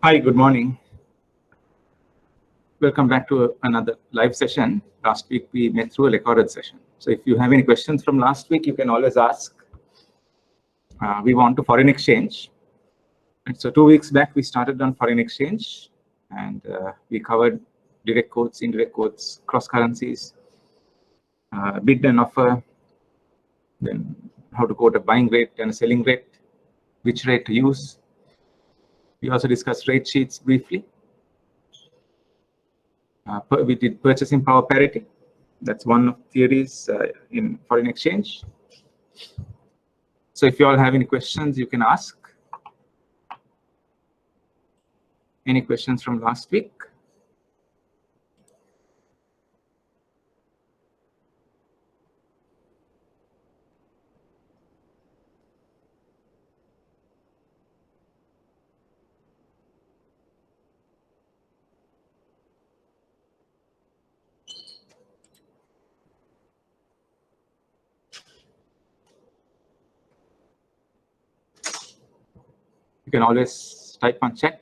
Hi, good morning. Welcome back to another live session. Last week we went through a recorded session. So if you have any questions from last week, you can always ask. We want to foreign exchange. And so 2 weeks back, we started on foreign exchange and we covered direct quotes, indirect quotes, cross currencies, bid and offer, then how to quote a buying rate and a selling rate, which rate to use. We also discussed rate sheets briefly. We did purchasing power parity. That's one of the theories in foreign exchange. So if you all have any questions, you can ask. Any questions from last week? You can always type on chat.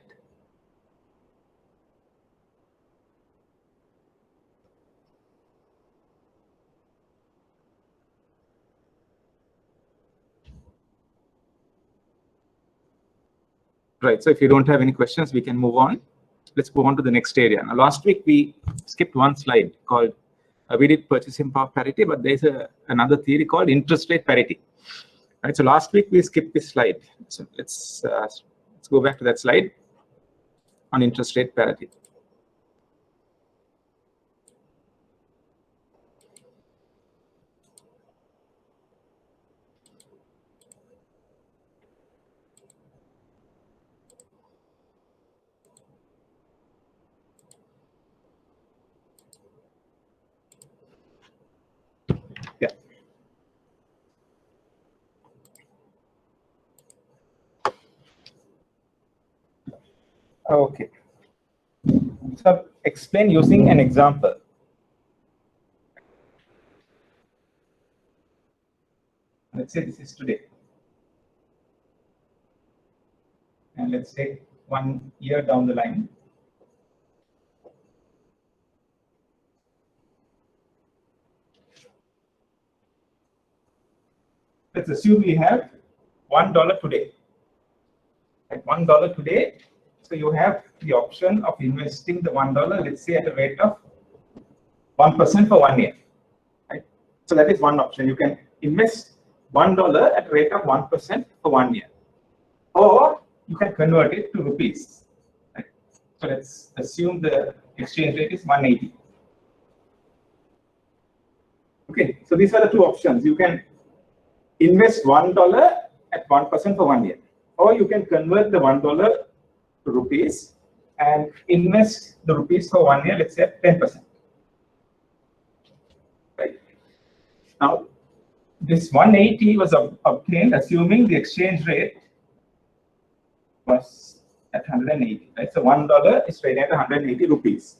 Right, so if you don't have any questions, we can move on. Let's move on to the next area. Now, last week we skipped one slide called, we did purchasing power parity, but there's another theory called interest rate parity. Right, so last week we skipped this slide. So let's go back to that slide on interest rate parity. Yeah. Okay. So explain using an example. Let's say this is today. And let's take 1 year down the line. Let's assume we have $1 today. At $1 today, so you have the option of investing the $1, let's say at a rate of 1% for 1 year. Right? So that is one option. You can invest $1 at a rate of 1% for 1 year, or you can convert it to rupees. Right? So let's assume the exchange rate is 180. Okay, so these are the two options. You can invest $1 at 1% for 1 year, or you can convert the $1 to rupees and invest the rupees for 1 year, let's say at 10%. Right. Now, this 180 was obtained assuming the exchange rate was at 180. Right. So $1 is trading at 180 rupees.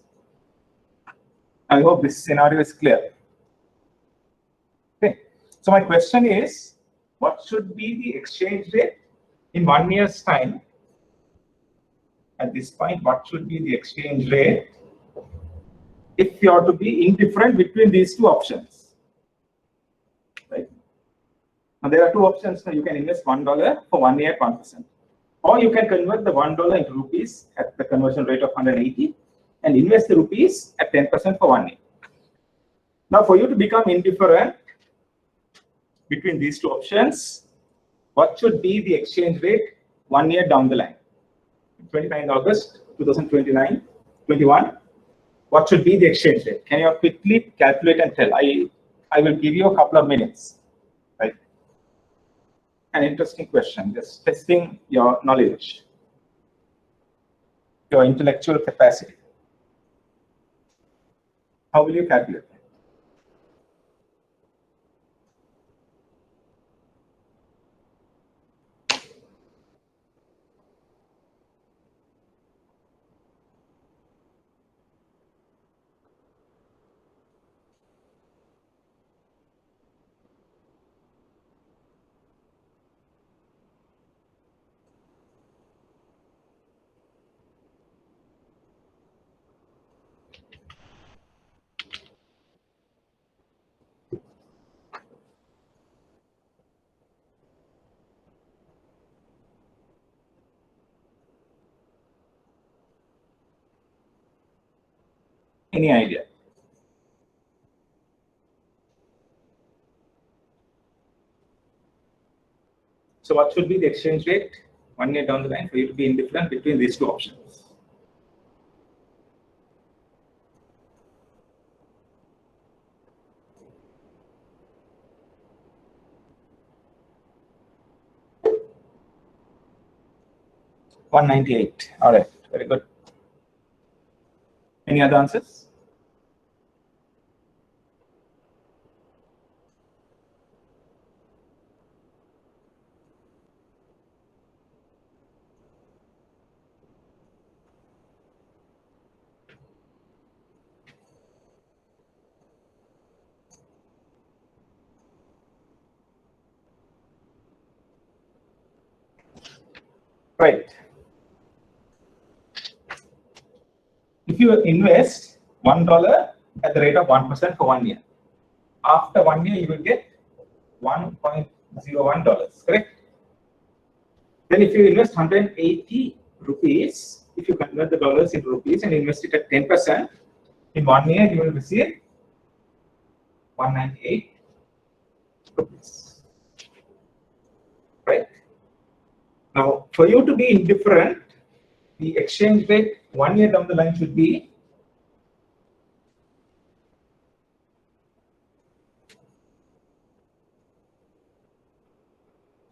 I hope this scenario is clear. Okay. So my question is, what should be the exchange rate in 1 year's time? At this point, what should be the exchange rate if you are to be indifferent between these two options? Right. Now there are two options. Now you can invest $1 for 1 year at 1%, or you can convert the $1 into rupees at the conversion rate of 180 and invest the rupees at 10% for 1 year. Now, for you to become indifferent between these two options, what should be the exchange rate 1 year down the line? 29th August 2021. What should be the exchange rate? Can you quickly calculate and tell? I will give you a couple of minutes. Right? An interesting question, just testing your knowledge, your intellectual capacity. How will you calculate? Any idea? So what should be the exchange rate 1 year down the line for you to be indifferent between these two options? $198. All right, very good. Any other answers? Right. If you invest $1 at the rate of 1% for 1 year, after 1 year you will get $1.01, correct? Then if you invest 180 rupees, if you convert the dollars into rupees and invest it at 10%, in 1 year you will receive 198 rupees. Right? Now, for you to be indifferent, the exchange rate 1 year down the line should be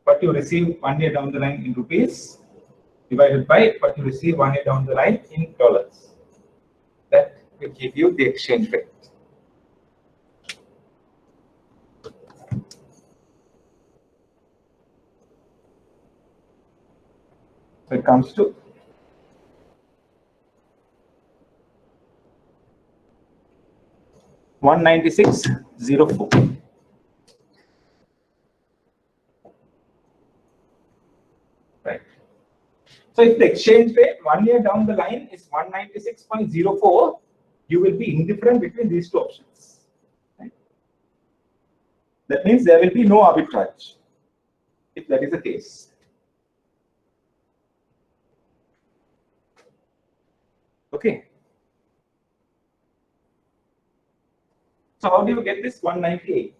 what you receive 1 year down the line in rupees divided by what you receive 1 year down the line in dollars. That will give you the exchange rate. So it comes to $196.04. Right. So if the exchange rate 1 year down the line is 196.04, you will be indifferent between these two options. Right? That means there will be no arbitrage if that is the case. Okay. So how do you get this 198?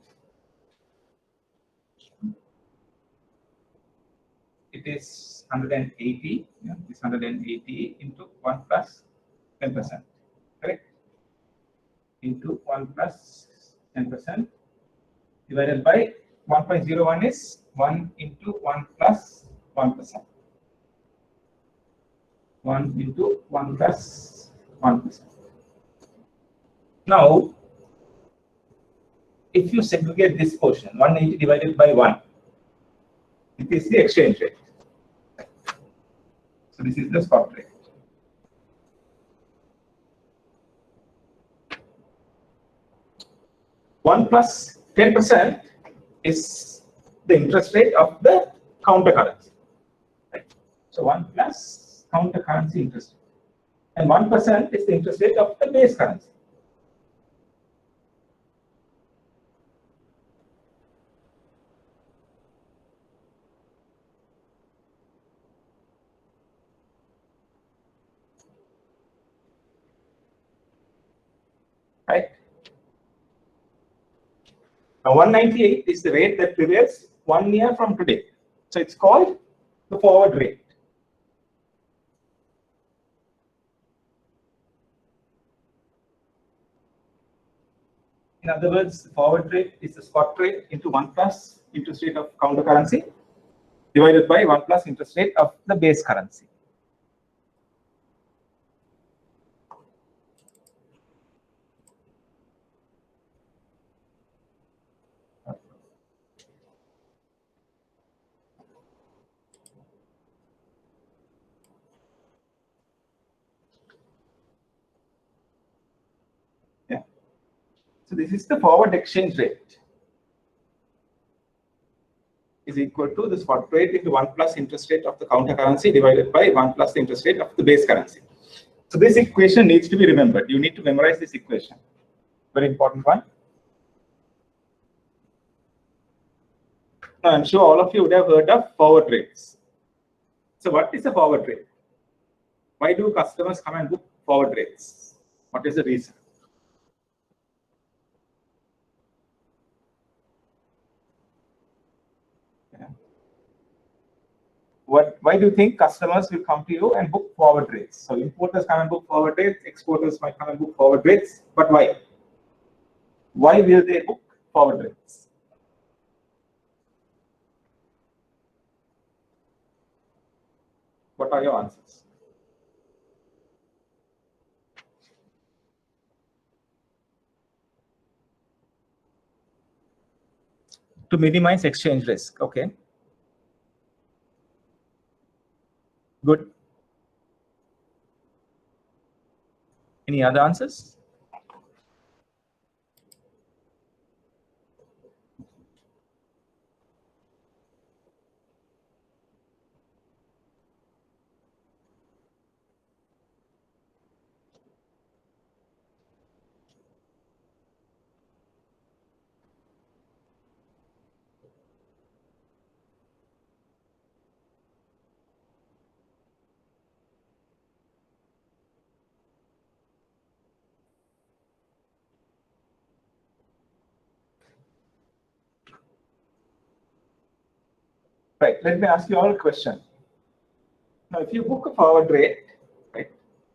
It is 180. Yeah, it's 180 into 1 plus 10%. Correct? Into 1 plus 10% divided by 1.01 is 1 into 1 plus 1%. 1 into 1 plus 1%. Now, if you segregate this portion, 180 divided by 1, it is the exchange rate. So this is the spot rate. One plus 10% is the interest rate of the counter currency. Right? So 1 plus counter currency interest rate. And 1% is the interest rate of the base currency. Right? Now 198 is the rate that prevails 1 year from today. So it's called the forward rate. In other words, the forward rate is the spot rate into 1 plus interest rate of counter currency divided by 1 plus interest rate of the base currency. Yeah. So this is the forward exchange rate is equal to the spot rate into 1 plus interest rate of the counter currency divided by 1 plus the interest rate of the base currency. So this equation needs to be remembered. You need to memorize this equation. Very important one. Now, I'm sure all of you would have heard of forward rates. So what is a forward rate? Why do customers come and book forward rates? What is the reason? Why do you think customers will come to you and book forward rates? So importers come and book forward rates, exporters might come and book forward rates, but why? Why will they book forward rates? What are your answers? To minimize exchange risk. Okay. Good. Any other answers? Right, let me ask you all a question. Now, if you book a forward rate, right,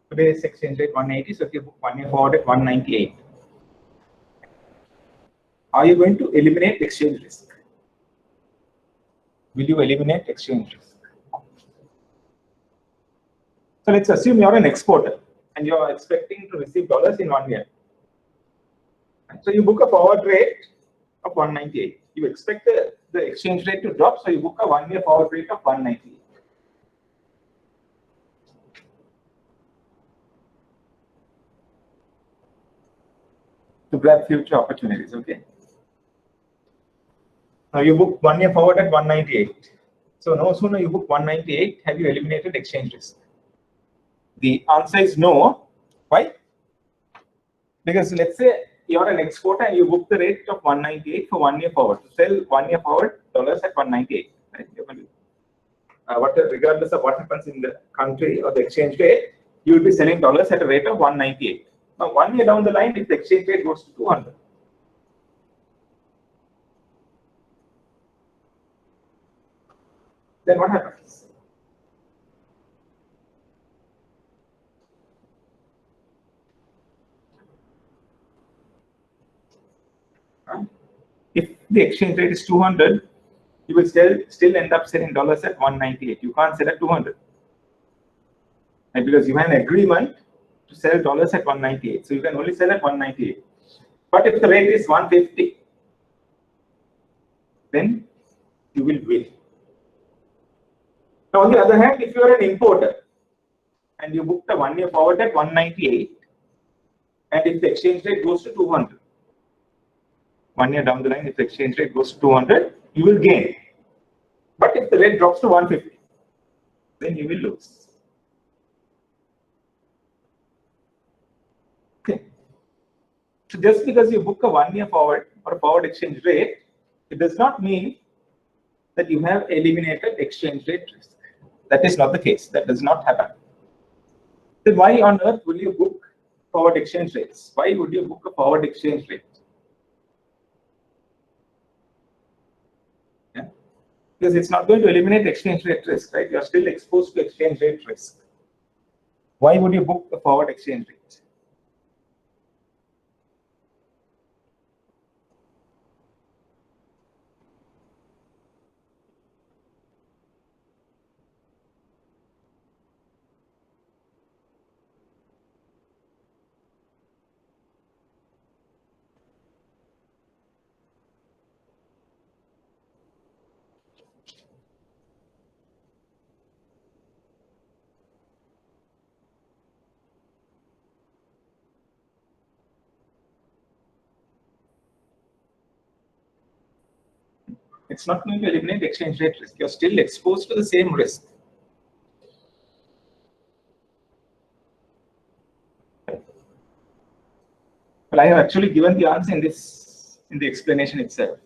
today's exchange rate 180, so if you book 1 year forward at 198, are you going to eliminate exchange risk? Will you eliminate exchange risk? So let's assume you're an exporter and you're expecting to receive dollars in 1 year. So you book a forward rate of 198. You expect the exchange rate to drop, so you book a 1 year forward rate of 198. To grab future opportunities, okay? Now you book 1 year forward at 198. So no sooner you book 198, have you eliminated exchange risk? The answer is no. Why? Because let's say you're an exporter and you book the rate of 198 for 1 year forward. To sell 1 year forward dollars at 198. Right? Regardless of what happens in the country or the exchange rate, you will be selling dollars at a rate of 198. Now 1 year down the line, if the exchange rate goes to 200, then what happens? If the exchange rate is 200, you will still end up selling dollars at 198. You can't sell at 200. Right? Because you have an agreement to sell dollars at 198. So you can only sell at 198. But if the rate is 150, then you will win. Now, on the other hand, if you are an importer and you book the 1 year forward at 198, and if the exchange rate goes to 200, 1 year down the line, if the exchange rate goes to 200, you will gain. But if the rate drops to 150, then you will lose. Okay. So just because you book a 1 year forward or a forward exchange rate, it does not mean that you have eliminated exchange rate risk. That is not the case. That does not happen. Then why on earth will you book forward exchange rates? Why would you book a forward exchange rate? Yeah. Because it's not going to eliminate exchange rate risk, right? You're still exposed to exchange rate risk. Why would you book a forward exchange rate? It's not going to eliminate exchange rate risk. You're still exposed to the same risk. Well, I have actually given the answer in the explanation itself.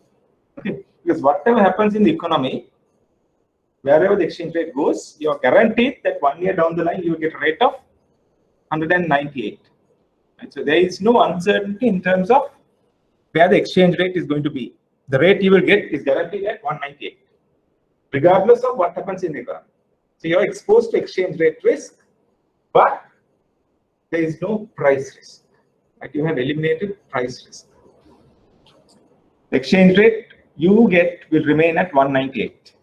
Okay, because whatever happens in the economy, wherever the exchange rate goes, you're guaranteed that 1 year down the line you will get a rate of 198. Right? So there is no uncertainty in terms of where the exchange rate is going to be. The rate you will get is guaranteed at 198, regardless of what happens in the economy. So you're exposed to exchange rate risk, but there is no price risk. Right? You have eliminated price risk. The exchange rate you get will remain at 198.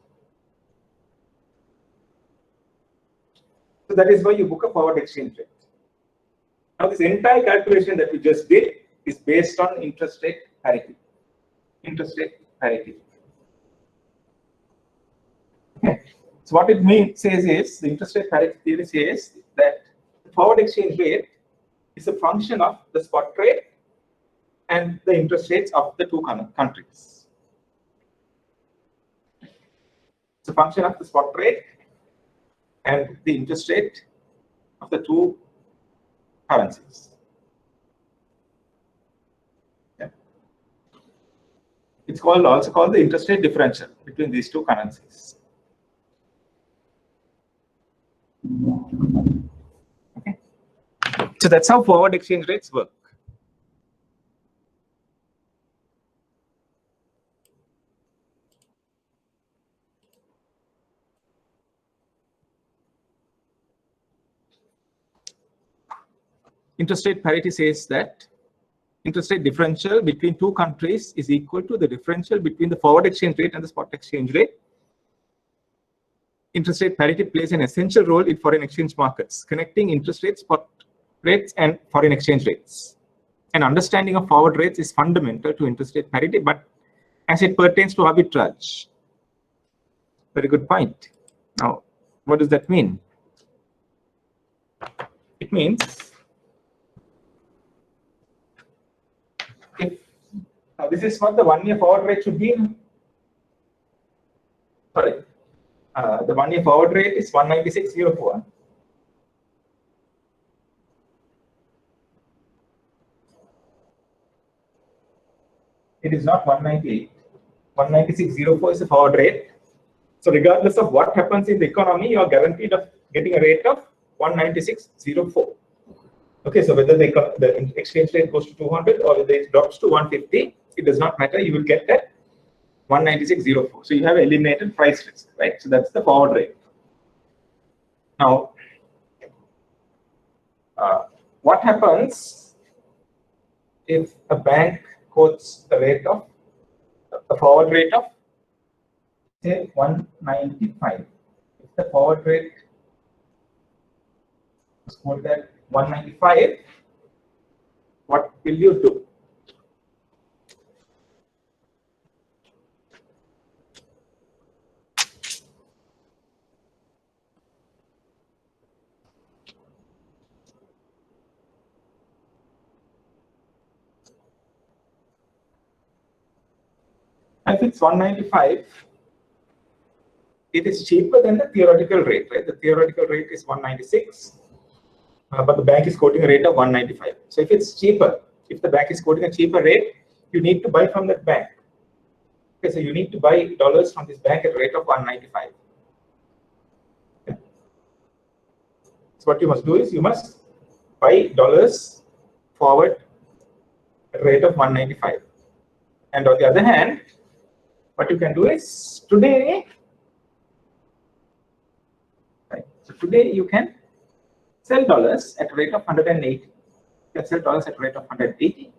So that is why you book a forward exchange rate. Now this entire calculation that we just did is based on interest rate parity. Interest rate parity. Okay. So what it says is, the interest rate parity theory says that the forward exchange rate is a function of the spot rate and the interest rates of the two countries. It's a function of the spot rate and the interest rate of the two currencies. Yeah. It's also called the interest rate differential between these two currencies. Okay. So that's how forward exchange rates work. Interest rate parity says that interest rate differential between two countries is equal to the differential between the forward exchange rate and the spot exchange rate. Interest rate parity plays an essential role in foreign exchange markets, connecting interest rates, spot rates, and foreign exchange rates. An understanding of forward rates is fundamental to interest rate parity, but as it pertains to arbitrage. Very good point. Now, what does that mean? It means if this is what the 1-year forward rate should be. Sorry, the 1-year forward rate is 196.04. It is not 198. 196.04 is the forward rate. So regardless of what happens in the economy, you are guaranteed of getting a rate of 196.04. Okay, so whether the exchange rate goes to 200 or whether it drops to 150, it does not matter. You will get that 196.04. So you have eliminated price risk, right? So that's the forward rate. Now, what happens if a bank quotes a forward rate of say 195? If the forward rate is quoted at 195, what will you do? If it's 195, it is cheaper than the theoretical rate, right? The theoretical rate is 196, but the bank is quoting a rate of 195. So if it's cheaper, if the bank is quoting a cheaper rate, you need to buy from that bank. Okay, so you need to buy dollars from this bank at a rate of 195. Okay. So what you must do is you must buy dollars forward at a rate of 195. And on the other hand, what you can do is today, right? So today you can sell dollars at a rate of 180. You can sell dollars at a rate of 180.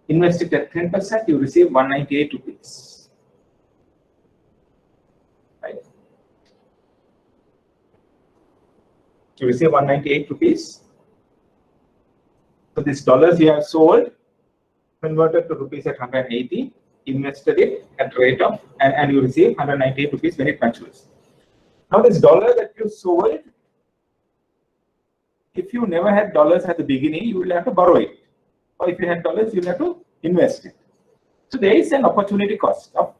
Invest it at 10%, you receive 198 rupees. Right? You receive 198 rupees. So these dollars you have sold, converted to rupees at 180, invested it at rate of, and you receive 198 rupees when it matures. Now this dollar that you sold, if you never had dollars at the beginning, you will have to borrow it. Or if you had dollars, you will have to invest it. So there is an opportunity cost of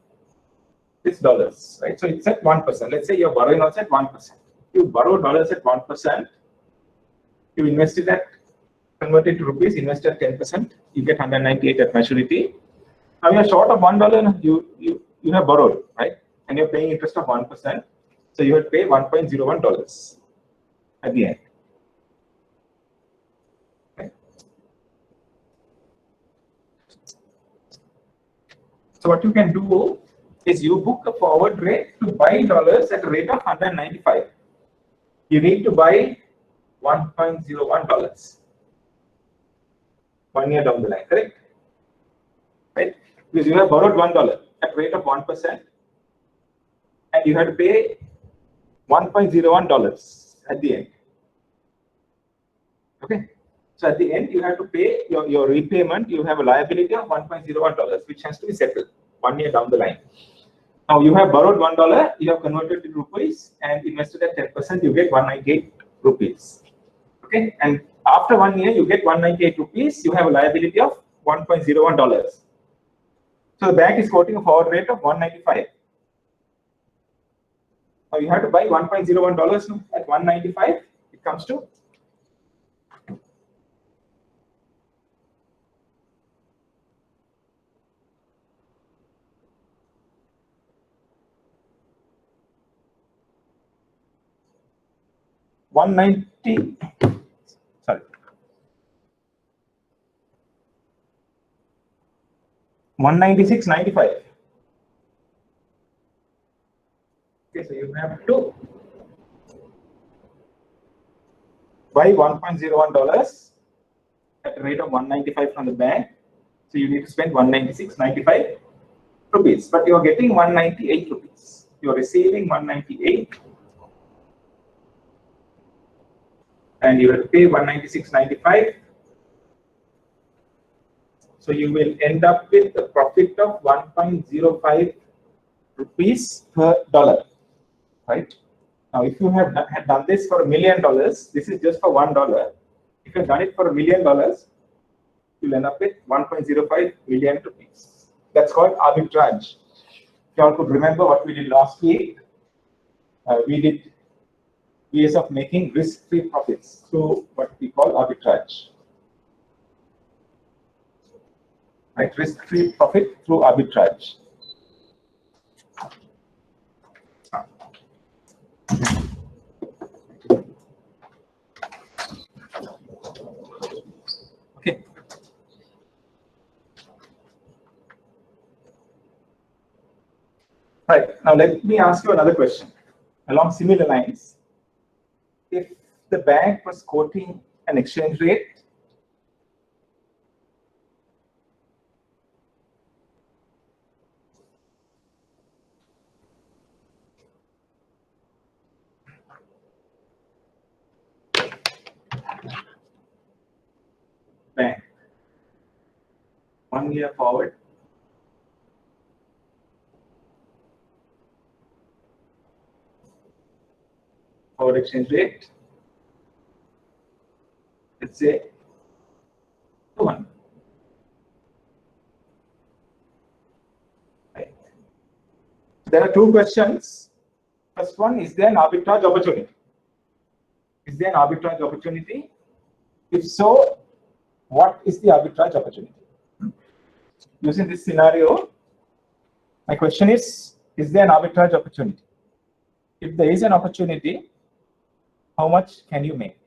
this dollars, right? So it's at 1%. Let's say you're borrowing also at 1%. You borrow dollars at 1%, you invest it at, convert it to rupees, invest at 10%, you get 198 at maturity. Now you're short of $1, you have borrowed, right? And you're paying interest of 1%. So you will pay $1.01 at the end. Okay. So what you can do is you book a forward rate to buy dollars at a rate of 195. You need to buy $1.01 1 year down the line, correct? Right? Because you have borrowed $1 at rate of 1%, and you have to pay $1.01 at the end. Okay. So at the end, you have to pay your repayment. You have a liability of $1.01, which has to be settled 1 year down the line. Now you have borrowed $1, you have converted to rupees and invested at 10%, you get 198 rupees. Okay, and after 1 year, you get 198 rupees, you have a liability of $1.01. So the bank is quoting a forward rate of 195. Now you have to buy $1.01 at 195, it comes to $196.95. Okay, so you have to buy $1.01 at a rate of 195 from the bank. So you need to spend 196.95 rupees, but you are getting 198 rupees. You are receiving 198, and you have to pay 196.95. So you will end up with a profit of 1.05 rupees per dollar, right? Now, if you had done this for $1 million, this is just for $1. If you have done it for $1 million, you'll end up with 1.05 million rupees. That's called arbitrage. If you all could remember what we did last week, we did ways of making risk-free profits through what we call arbitrage. Right, risk-free profit through arbitrage. Okay. Right, now let me ask you another question along similar lines. If the bank was quoting an exchange rate bank 1 year forward, forward exchange rate, let's say 200. Right. There are two questions. First one, is there an arbitrage opportunity? Is there an arbitrage opportunity? If so, what is the arbitrage opportunity? Using this scenario, my question is there an arbitrage opportunity? If there is an opportunity, how much can you make?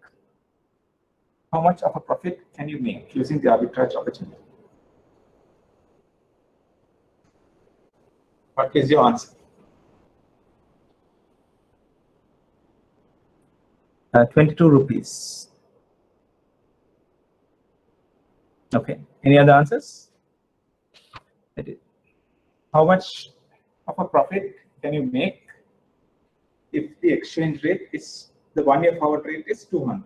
How much of a profit can you make using the arbitrage opportunity? What is your answer? 22 rupees. Okay. Any other answers? How much of a profit can you make if the exchange rate is, the 1 year forward rate is 200?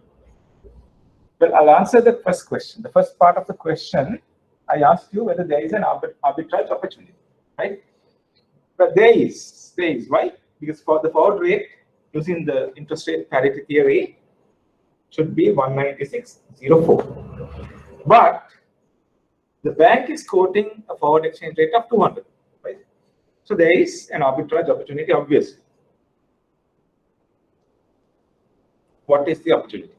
Well, I'll answer the first question. The first part of the question, I asked you whether there is an arbitrage opportunity, right? But there is. Why? Because for the forward rate, using the interest rate parity theory, should be 196.04. But the bank is quoting a forward exchange rate of 200, right? So there is an arbitrage opportunity, obviously. What is the opportunity?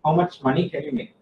How much money can you make?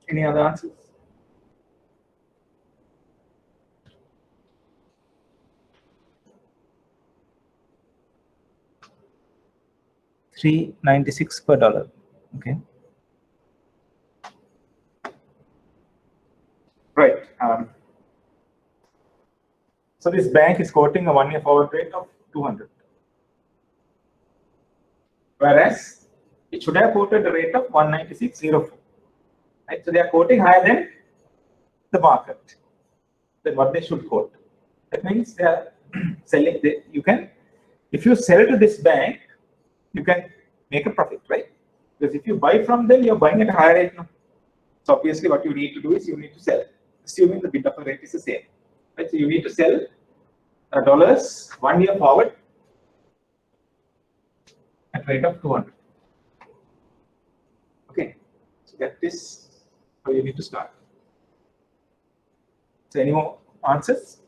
Any other answers? $3.96 per dollar. Okay. Right. So this bank is quoting a 1-year forward rate of 200, whereas it should have quoted a rate of 196.04. Right. So they are quoting higher than the market, than what they should quote. That means they are selling. You can, if you sell to this bank, you can make a profit, right? Because if you buy from them, you're buying at a higher rate now. So obviously, what you need to do is you need to sell, assuming the bid offer rate is the same, right? So you need to sell dollars 1 year forward at rate of 200. Okay, so that is how you need to start. So any more answers?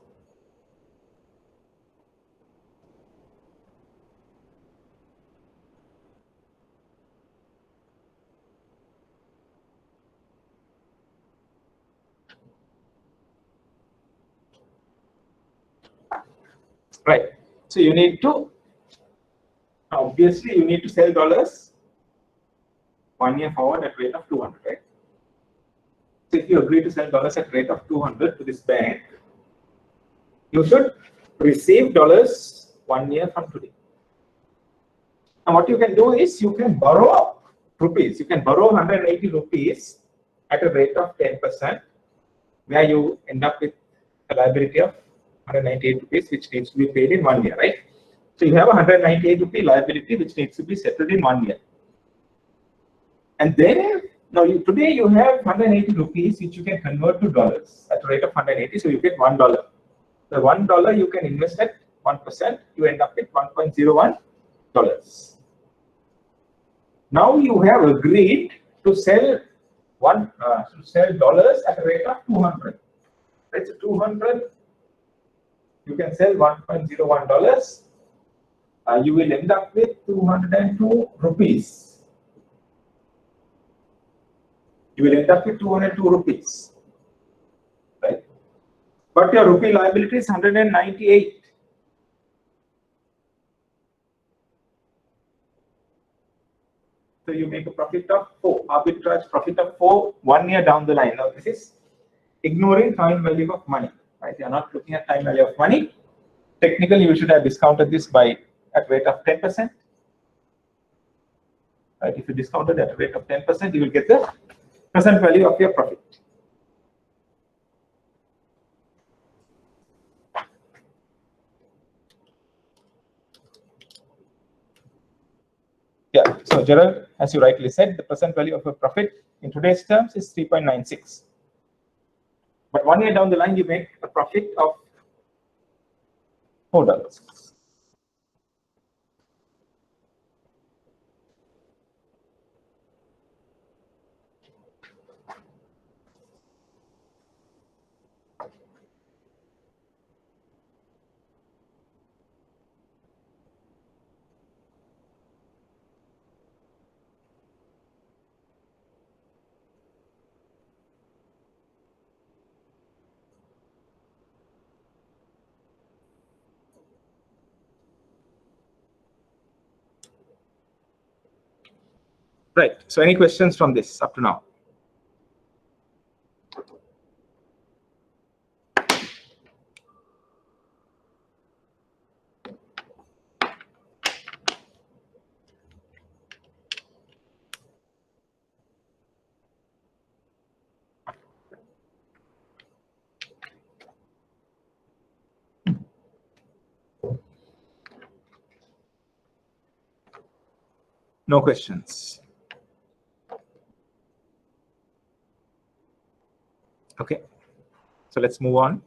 Right. So you need to, obviously you need to sell dollars 1 year forward at rate of 200, right? So if you agree to sell dollars at rate of 200 to this bank, you should receive dollars 1 year from today. And what you can do is you can borrow rupees. You can borrow 180 rupees at a rate of 10%, where you end up with a liability of 198 rupees, which needs to be paid in 1 year, right? So you have a 198 rupee liability which needs to be settled in 1 year. And then now today you have 180 rupees which you can convert to dollars at a rate of 180. So you get $1. The $1 you can invest at 1%. You end up with $1.01. Now you have agreed to sell dollars at a rate of 200. Right? So 200, you can sell $1.01. You will end up with 202 rupees. You will end up with 202 rupees, right? But your rupee liability is 198. So you make a profit of 4, arbitrage profit of 4 1 year down the line. Now this is ignoring time value of money, right? You are not looking at time value of money. Technically, you should have discounted this by at rate of 10%. Right? If you discounted at a rate of 10%, you will get the present value of your profit. Yeah, so Gerald, as you rightly said, the present value of a profit in today's terms is 3.96. But 1 year down the line, you make a profit of $4. Right. So any questions from this up to now? No questions. Okay. So let's move on.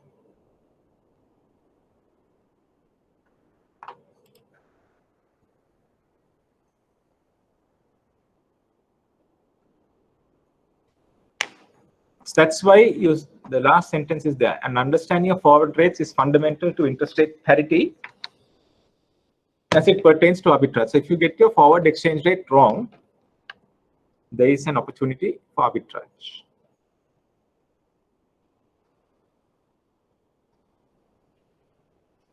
So that's why the last sentence is there. An understanding of forward rates is fundamental to interest rate parity as it pertains to arbitrage. So if you get your forward exchange rate wrong, there is an opportunity for arbitrage.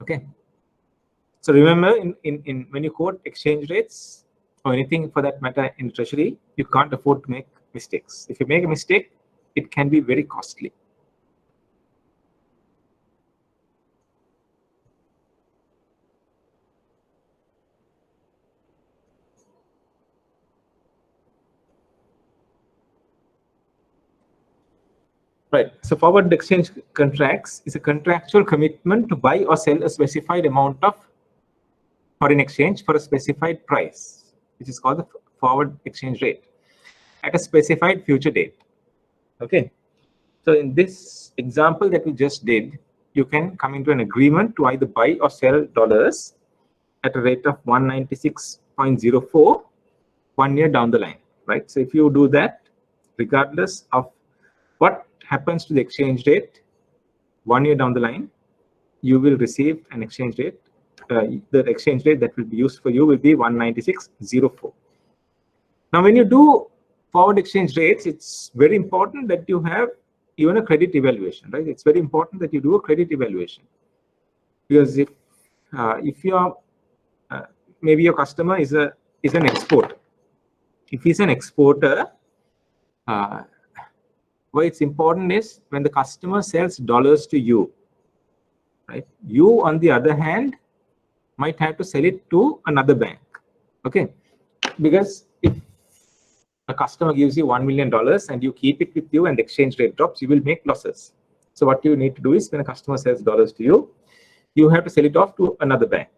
Okay. So remember, in when you quote exchange rates or anything for that matter in treasury, you can't afford to make mistakes. If you make a mistake, it can be very costly. Right. So forward exchange contracts is a contractual commitment to buy or sell a specified amount of foreign exchange for a specified price, which is called the forward exchange rate, at a specified future date. Okay. So in this example that we just did, you can come into an agreement to either buy or sell dollars at a rate of 196.04 1 year down the line, right? So if you do that, regardless of what happens to the exchange rate 1 year down the line, you will receive an exchange rate. The exchange rate that will be used for you will be 196.04. Now, when you do forward exchange rates, it's very important that you have even a credit evaluation, right? It's very important that you do a credit evaluation, because if you're maybe your customer is an exporter. If he's an exporter, why it's important is when the customer sells dollars to you, right? You, on the other hand, might have to sell it to another bank, okay? Because if a customer gives you $1 million and you keep it with you and the exchange rate drops, you will make losses. So what you need to do is when a customer sells dollars to you, you have to sell it off to another bank.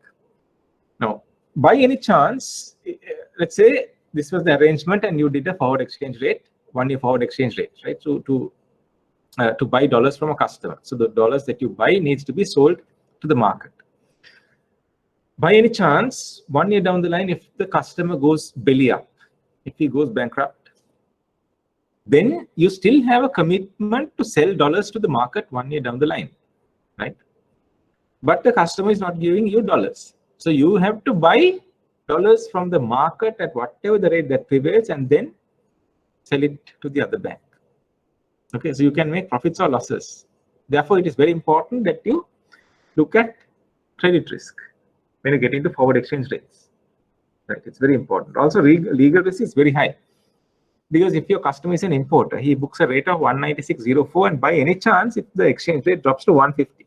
Now, by any chance, let's say this was the arrangement and you did a forward exchange rate, 1 year forward exchange rate, right? So to buy dollars from a customer. So the dollars that you buy needs to be sold to the market. By any chance, 1 year down the line, if the customer goes belly up, if he goes bankrupt, then you still have a commitment to sell dollars to the market 1 year down the line, right? But the customer is not giving you dollars. So you have to buy dollars from the market at whatever the rate that prevails and then sell it to the other bank. Okay, so you can make profits or losses. Therefore, it is very important that you look at credit risk when you get into forward exchange rates. Right, it's very important. Also, legal risk is very high, because if your customer is an importer, he books a rate of 196.04, and by any chance, if the exchange rate drops to 150,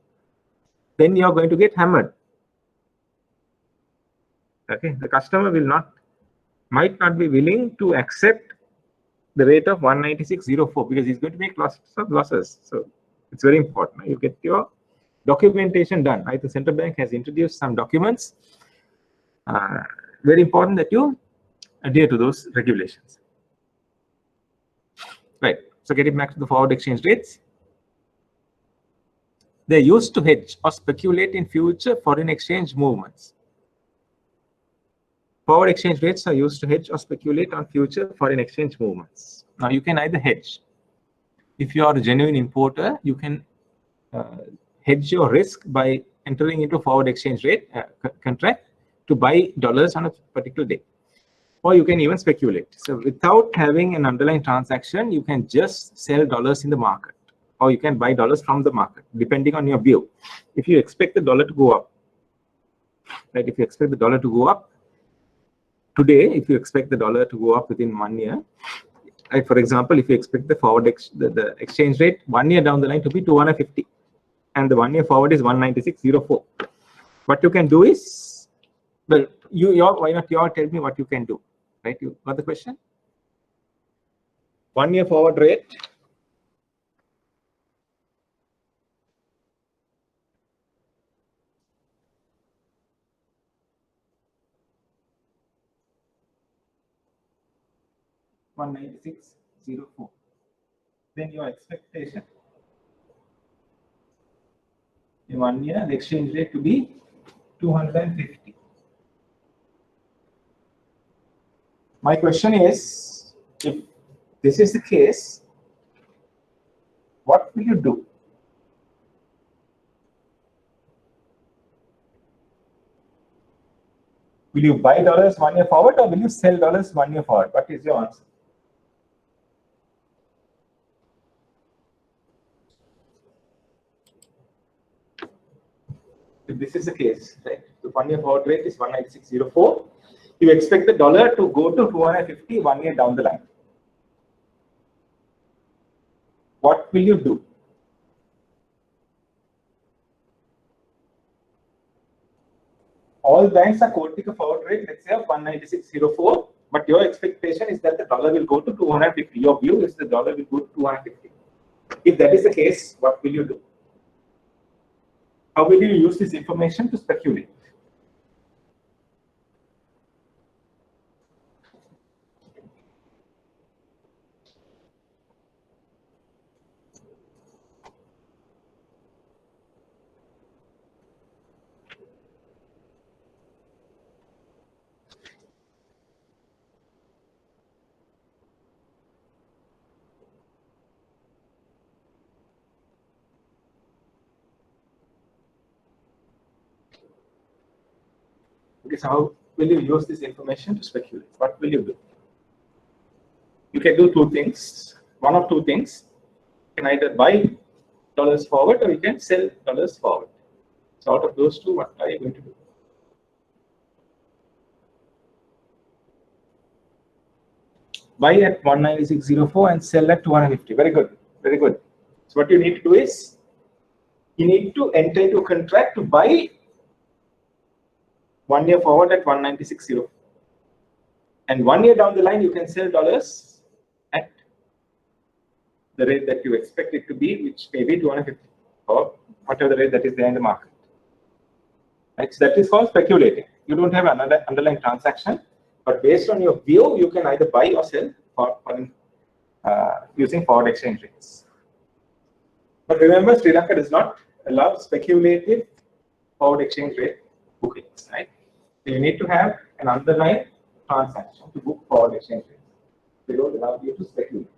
then you are going to get hammered. Okay, the customer might not be willing to accept the rate of 196.04 because he's going to make lots of losses. So it's very important. You get your documentation done. Right, the central bank has introduced some documents. Very important that you adhere to those regulations. Right. So getting back to the forward exchange rates, they're used to hedge or speculate in future foreign exchange movements. Forward exchange rates are used to hedge or speculate on future foreign exchange movements. Now, you can either hedge. If you are a genuine importer, you can hedge your risk by entering into forward exchange rate contract to buy dollars on a particular day. Or you can even speculate. So without having an underlying transaction, you can just sell dollars in the market, or you can buy dollars from the market, depending on your view. If you expect the dollar to go up, right? If you expect the dollar to go up today, if you expect the dollar to go up within 1 year, right? For example, if you expect the forward the exchange rate 1 year down the line to be 250, and the 1 year forward is 196.04, what you can do is, well, why not you all tell me what you can do, right? You got the question? 1 year forward rate. $196.04. Then your expectation in 1 year, the exchange rate to be 250. My question is, if this is the case, what will you do? Will you buy dollars 1 year forward, or will you sell dollars 1 year forward? What is your answer? if this is the case, right? The 1 year forward rate is 196.04. You expect the dollar to go to 250 1 year down the line. What will you do? All banks are quoting a forward rate, let's say of 196.04, but your expectation is that the dollar will go to 250. Your view is the dollar will go to 250. If that is the case, what will you do? How will you use this information to speculate? Okay, so how will you use this information to speculate? What will you do? You can do two things. One of two things. You can either buy dollars forward or you can sell dollars forward. So out of those two, what are you going to do? Buy at 196.04 and sell at 250. Very good. Very good. So what you need to do is you need to enter into a contract to buy 1 year forward at 196.04. And 1 year down the line, you can sell dollars at the rate that you expect it to be, which may be 250 or whatever the rate that is there in the market. Right? So that is called speculating. You don't have another underlying transaction, but based on your view, you can either buy or sell using forward exchange rates. But remember, Sri Lanka does not allow speculative forward exchange rate bookings. Right? So you need to have an underlying transaction to book forward exchange rates. They don't allow you to speculate.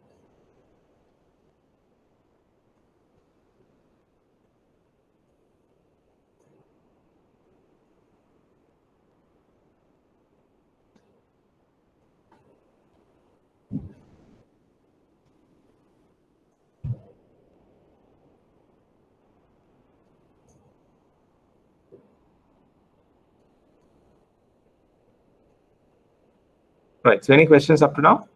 Right. So any questions up to now?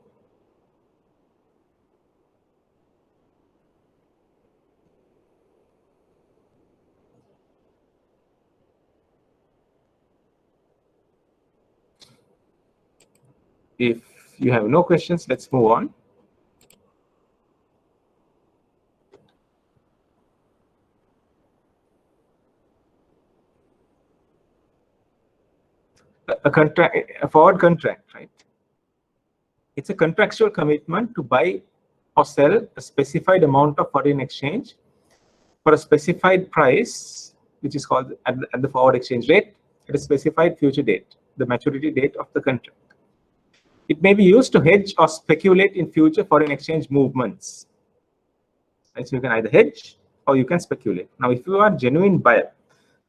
If you have no questions, let's move on. A forward contract, right? It's a contractual commitment to buy or sell a specified amount of foreign exchange for a specified price, which is called at the forward exchange rate, at a specified future date, the maturity date of the contract. It may be used to hedge or speculate in future foreign exchange movements. And so you can either hedge or you can speculate. Now, if you are a genuine buyer,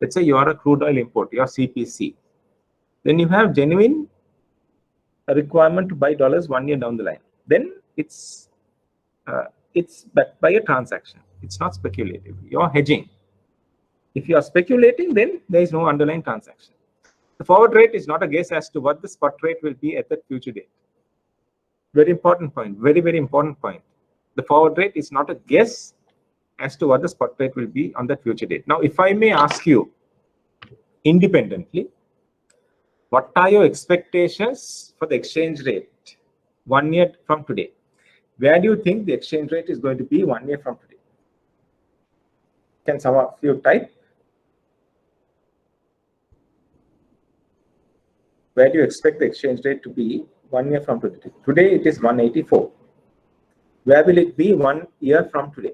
let's say you are a crude oil importer, you are CPC, then you have genuine requirement to buy dollars 1 year down the line. Then it's backed by a transaction. It's not speculative. You're hedging. If you are speculating, then there is no underlying transaction. The forward rate is not a guess as to what the spot rate will be at that future date. Very important point. Very, very important point. The forward rate is not a guess as to what the spot rate will be on that future date. Now, if I may ask you independently, what are your expectations for the exchange rate 1 year from today? Where do you think the exchange rate is going to be 1 year from today? Can some of you type? Where do you expect the exchange rate to be 1 year from today? Today it is 184. Where will it be 1 year from today?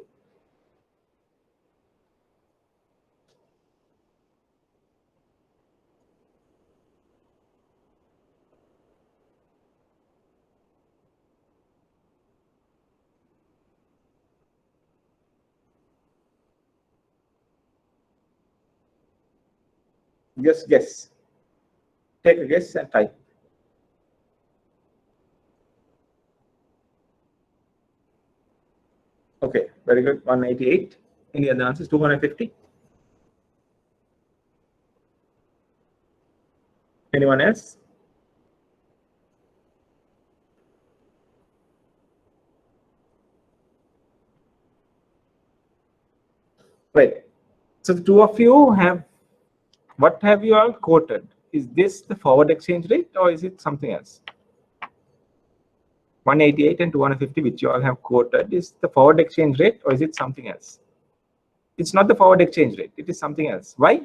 Just guess. Take a guess and type. Okay, very good. 188. Any other answers? 250? Anyone else? Right. So the two of you have, what have you all quoted? Is this the forward exchange rate or is it something else? 188 and 250, which you all have quoted, is the forward exchange rate or is it something else? It's not the forward exchange rate. It is something else. Why?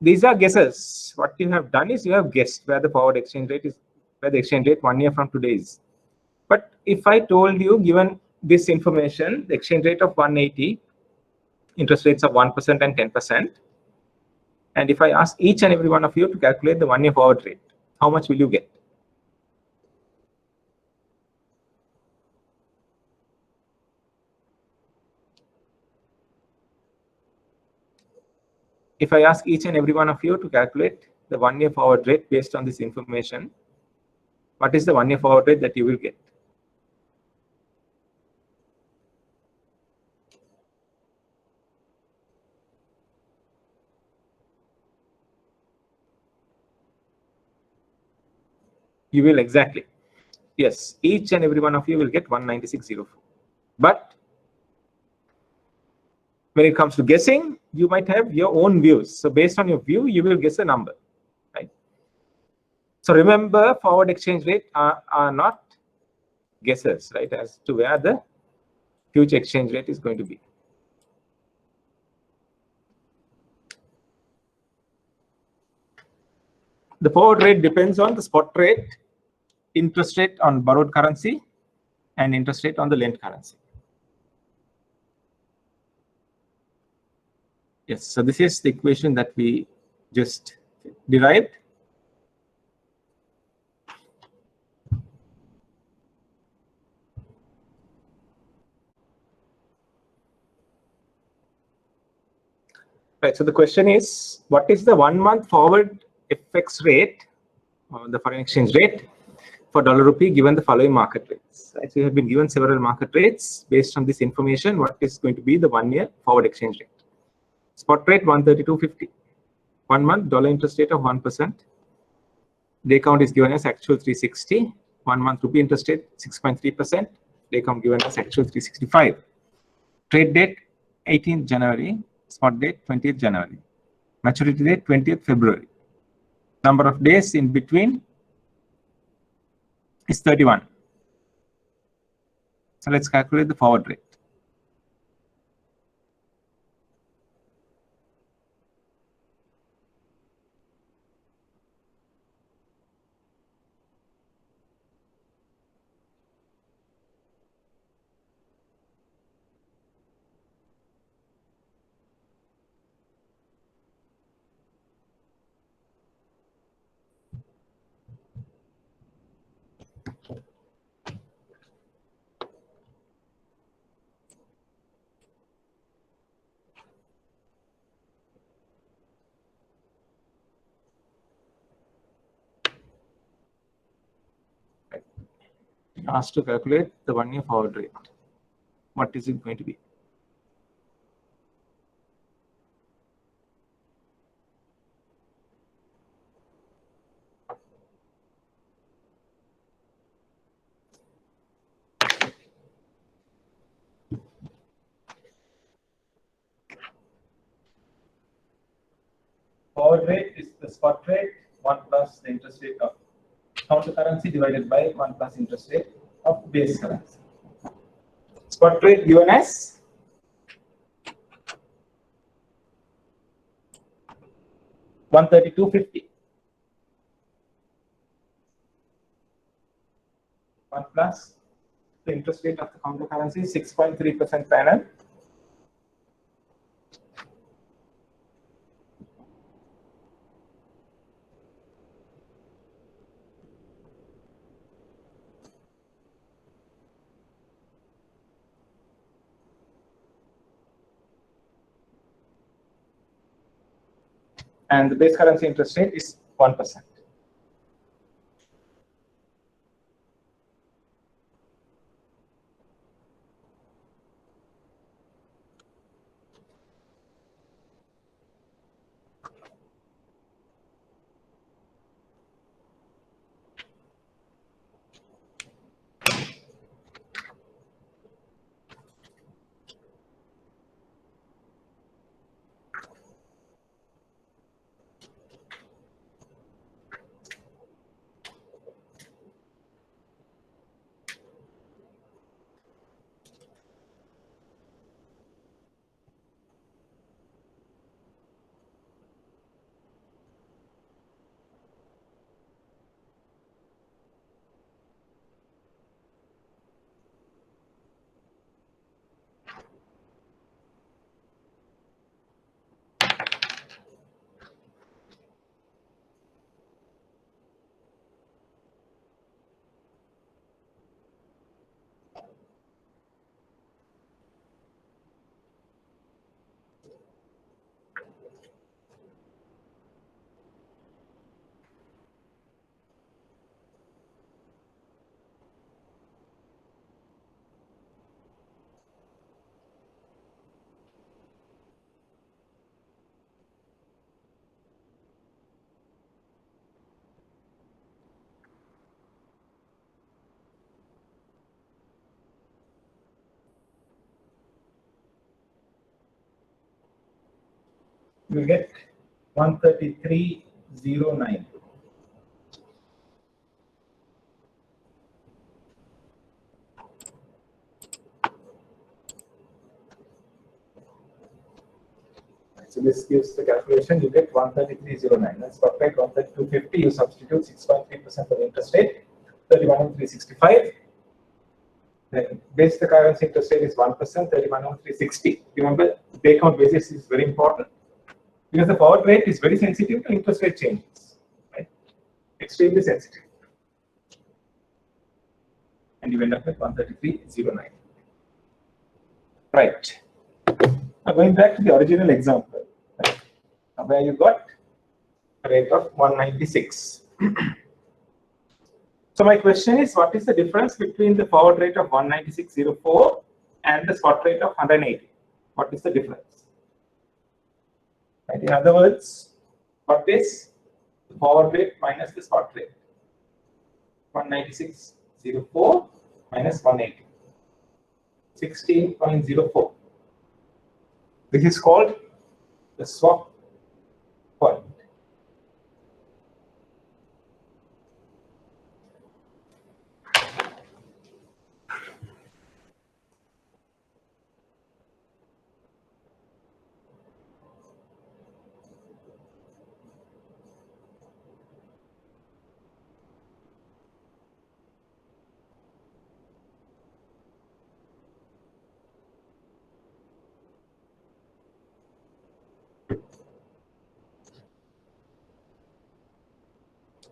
These are guesses. What you have done is you have guessed where the forward exchange rate is, where the exchange rate 1 year from today is. But if I told you, given this information, the exchange rate of 180, interest rates of 1% and 10%, and if I ask each and every one of you to calculate the 1 year forward rate, how much will you get? If I ask each and every one of you to calculate the 1 year forward rate based on this information, what is the 1 year forward rate that you will get? You will exactly. Yes, each and every one of you will get 196.04. But when it comes to guessing, you might have your own views. So based on your view, you will guess a number, right? So remember, forward exchange rate are not guesses, right, as to where the future exchange rate is going to be. The forward rate depends on the spot rate, interest rate on borrowed currency, and interest rate on the lent currency. Yes, so this is the equation that we just derived. Right, so the question is, what is the 1 month forward FX rate, or the foreign exchange rate, for dollar rupee given the following market rates? Right, so we have been given several market rates. Based on this information, what is going to be the 1 year forward exchange rate? Spot rate 132.50. 1 month dollar interest rate of 1%. Day count is given as actual 360. 1 month rupee interest rate 6.3%. Day count given as actual 365. Trade date 18th January. Spot date 20th January. Maturity date 20th February. Number of days in between is 31. So let's calculate the forward rate. Asked to calculate the 1 year forward rate. What is it going to be? Forward rate is the spot rate 1 plus the interest rate of counter currency divided by 1 plus interest rate of base currency. Spot rate given as 132.50. 1 plus the interest rate of the counter currency 6.3% per annum. And the base currency interest rate is 1%. you get 133.09. So this gives the calculation, you get 133.09. That's perfect. 132.50, you substitute 6.3% of interest rate, 31,365. Then basic currency interest rate is 1%, 31,360. Remember, day count basis is very important because the forward rate is very sensitive to interest rate changes, right? Extremely sensitive. And you end up with 133.09. Right. Now going back to the original example, right, where you got a rate of 196. So my question is, what is the difference between the forward rate of 196.04 and the spot rate of 180? What is the difference? Right. In other words, what is the forward rate minus the spot rate? 196.04 minus 180. 16.04. This is called the swap point.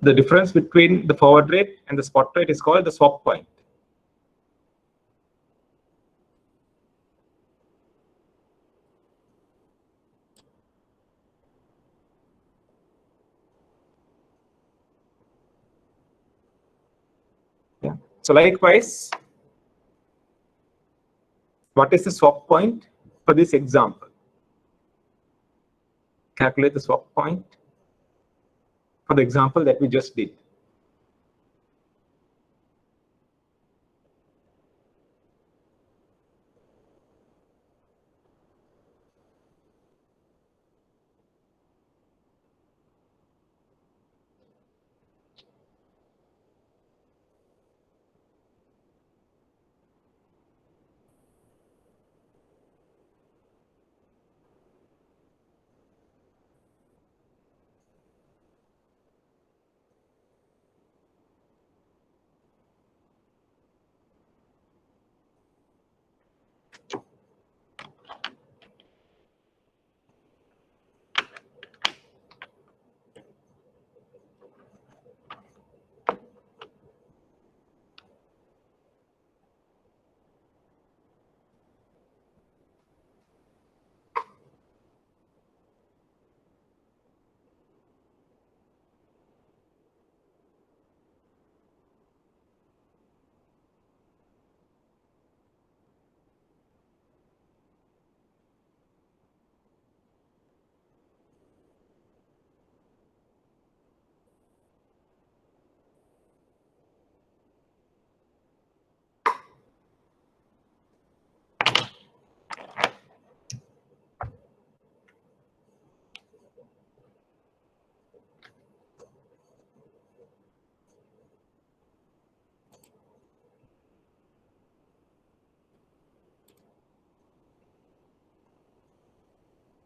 The difference between the forward rate and the spot rate is called the swap point. Yeah. So likewise, what is the swap point for this example? Calculate the swap point for the example that we just did.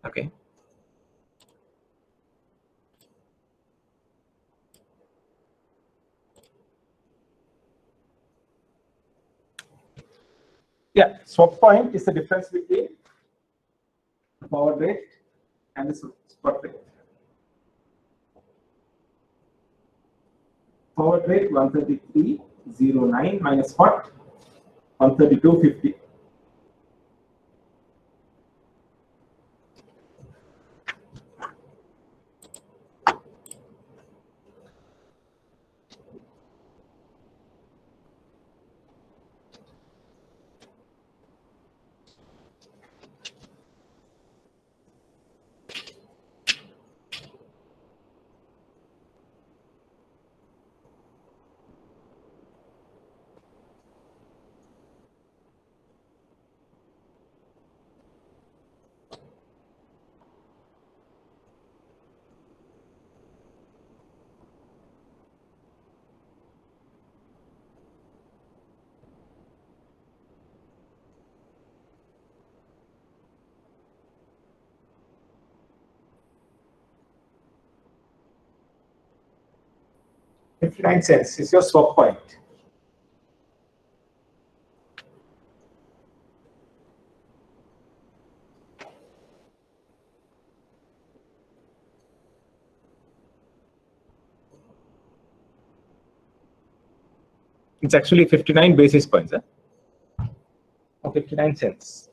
Okay. Yeah, swap point is the difference between the forward rate and the spot rate. Forward rate 133.09 minus spot 132.50. 59 cents is your swap point. It's actually 59 basis points, or 59 cents.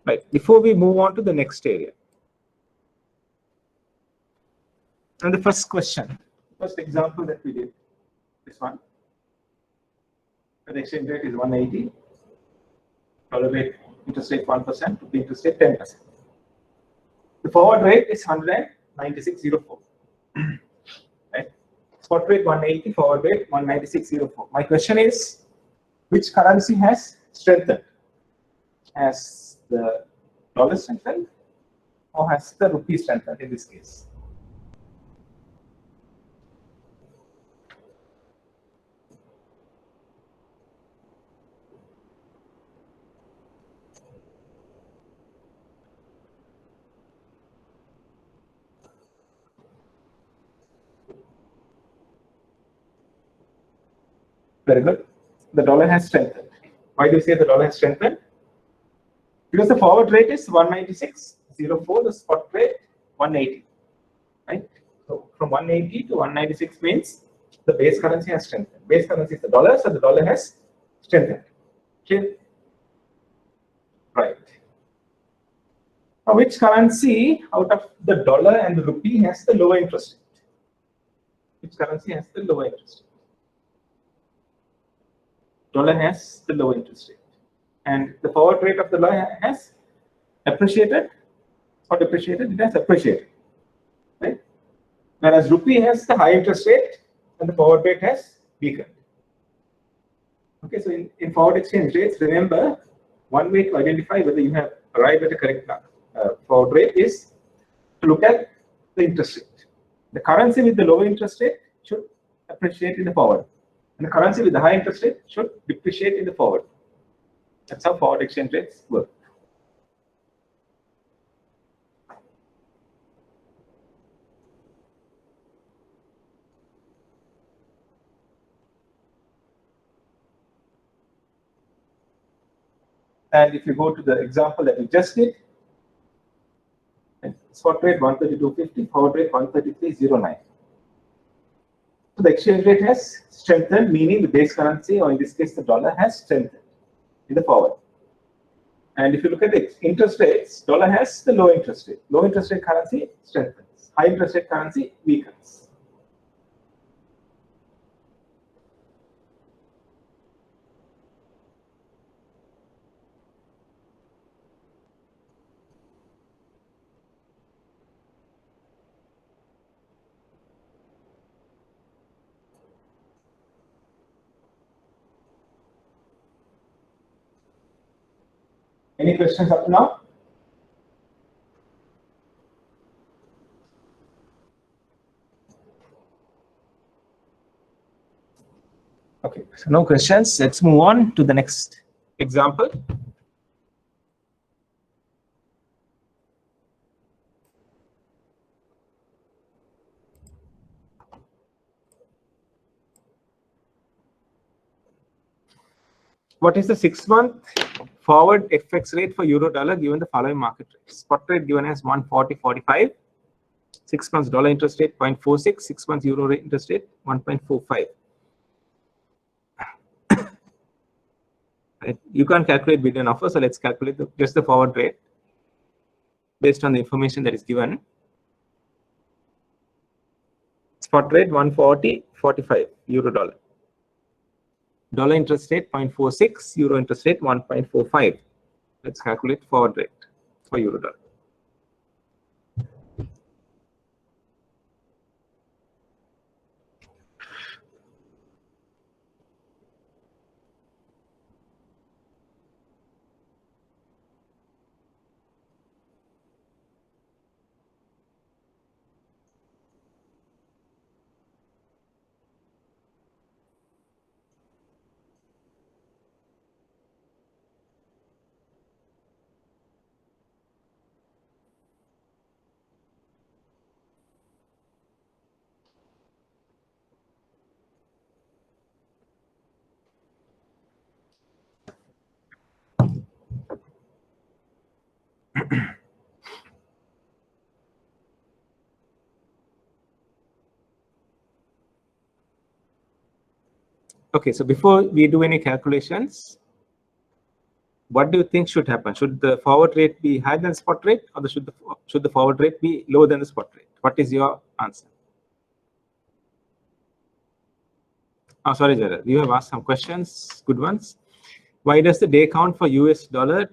Right, before we move on to the next area. And the first question, first example that we did, this one. The exchange rate is 180, dollar rate, interest rate 1%, rupee interest rate 10%. The forward rate is 196.04. Right? Spot rate 180, forward rate 196.04. My question is, which currency has strengthened? Has the dollar strengthened or has the rupee strengthened in this case? Very good. The dollar has strengthened. Why do you say the dollar has strengthened? Because the forward rate is 196.04, the spot rate 180. Right? So from 180 to 196 means the base currency has strengthened. Base currency is the dollar, so the dollar has strengthened. Okay. Right. Now, which currency out of the dollar and the rupee has the lower interest rate? Which currency has the lower interest rate? Dollar has the lower interest rate. And the forward rate of the dollar has appreciated or depreciated? It has appreciated. Right? Whereas rupee has the high interest rate and the forward rate has weakened. Okay, so in forward exchange rates, remember, one way to identify whether you have arrived at a correct forward rate is to look at the interest rate. The currency with the lower interest rate should appreciate in the forward, and the currency with the high interest rate should depreciate in the forward. That's how forward exchange rates work. And if you go to the example that we just did, spot rate 132.50, forward rate 133.09. So the exchange rate has strengthened, meaning the base currency, or in this case the dollar, has strengthened in the forward. And if you look at the interest rates, dollar has the low interest rate. Low interest rate currency strengthens. High interest rate currency weakens. Any questions up to now? Okay, so no questions. Let's move on to the next example. What is the 6-month forward FX rate for euro dollar given the following market rates? Spot rate given as 140.45, 6 months dollar interest rate 0.46, 6 months euro rate interest rate 1.45. Right. You can't calculate bid and offer, so let's calculate just the forward rate based on the information that is given. Spot rate 140.45 euro dollar. Dollar interest rate 0.46, euro interest rate 1.45. Let's calculate forward rate for euro dollar. Okay, so before we do any calculations, what do you think should happen? Should the forward rate be higher than spot rate, or should the forward rate be lower than the spot rate? What is your answer? Oh, sorry, Jared. You have asked some questions, good ones. Why does the day count for US dollar?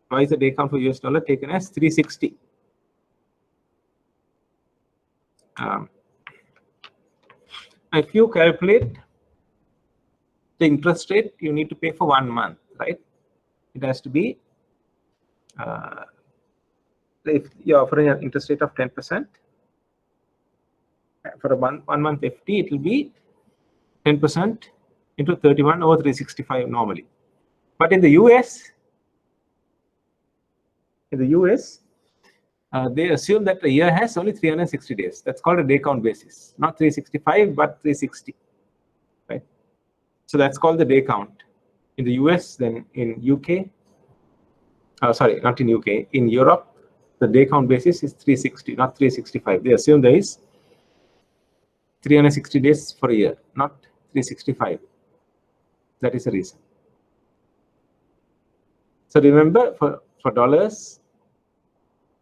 Why is the day count for US dollar taken as 360? If you calculate the interest rate, you need to pay for 1 month, right? It has to be, if you're offering an interest rate of 10%, for a 1 month FD, it will be 10% into 31 over 365 normally. But in the US, they assume that a year has only 360 days. That's called a day count basis, not 365, but 360, right? So that's called the day count in the US. Then in UK, sorry, not in UK, in Europe, the day count basis is 360, not 365. They assume there is 360 days for a year, not 365. That is the reason. So remember, for dollars,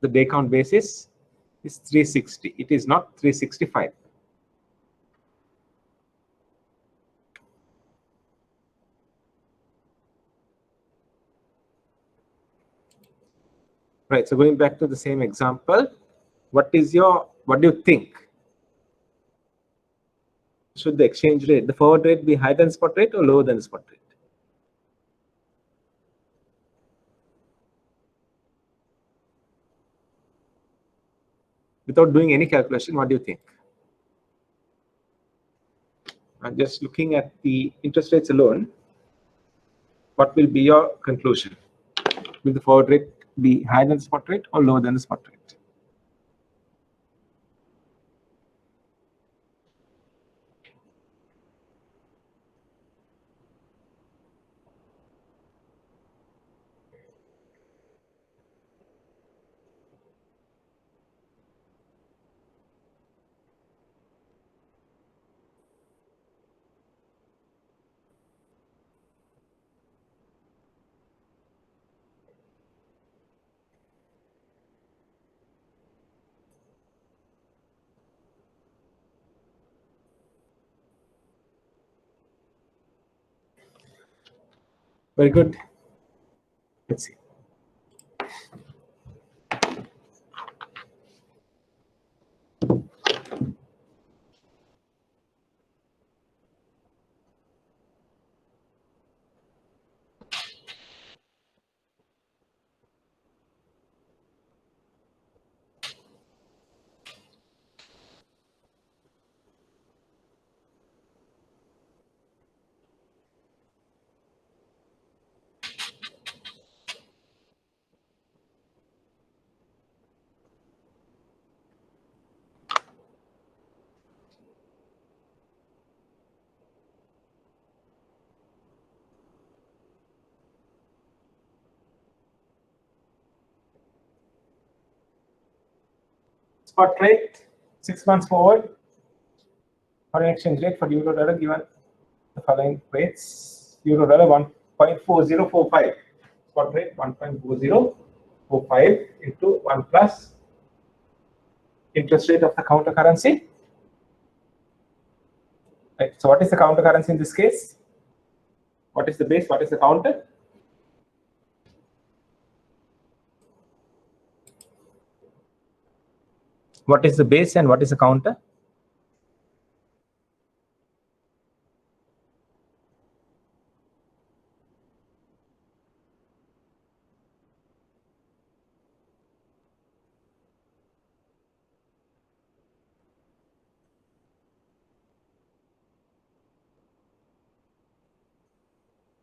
the day count basis is 360. It is not 365. Right. So going back to the same example, what do you think? Should the exchange rate, the forward rate, be higher than spot rate or lower than spot rate? Without doing any calculation, what do you think? I'm just looking at the interest rates alone. What will be your conclusion? Will the forward rate be higher than the spot rate or lower than the spot rate? Very good. Let's see. Spot rate, 6 months forward, foreign exchange rate for euro dollar given the following rates. Euro dollar 1.4045. Spot rate 1.4045 into 1 plus interest rate of the counter currency. Right. So what is the counter currency in this case? What is the base? What is the counter? What is the base and what is the counter?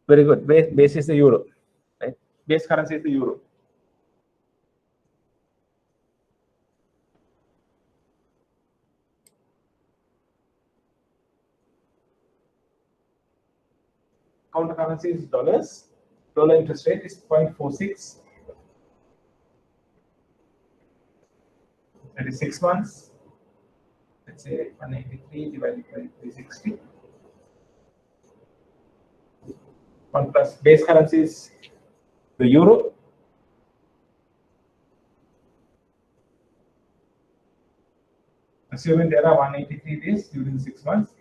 Very good. Base is the euro, right? Base currency is the euro. Counter currency is dollars. Dollar interest rate is 0.46. That is 6 months. Let's say 183 divided by 360. 1 plus base currency is the euro. Assuming there are 183 days during 6 months.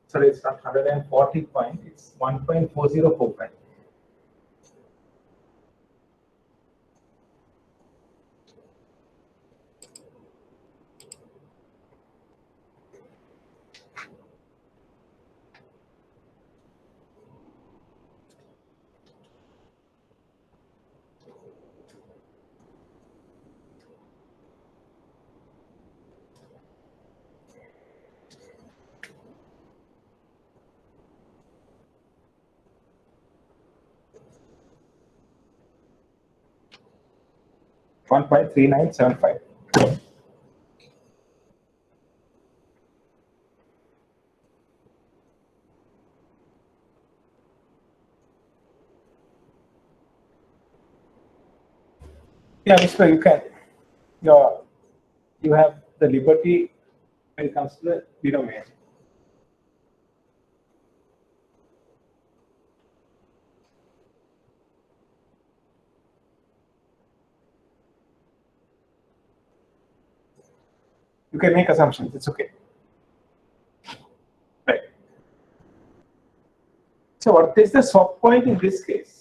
Sorry, it's not 140 point, it's 1.4045. $1.3975. Yeah, Mr. You can. You have the liberty when it comes to the denominator. You can make assumptions. It's okay. Right. So what is the swap point in this case?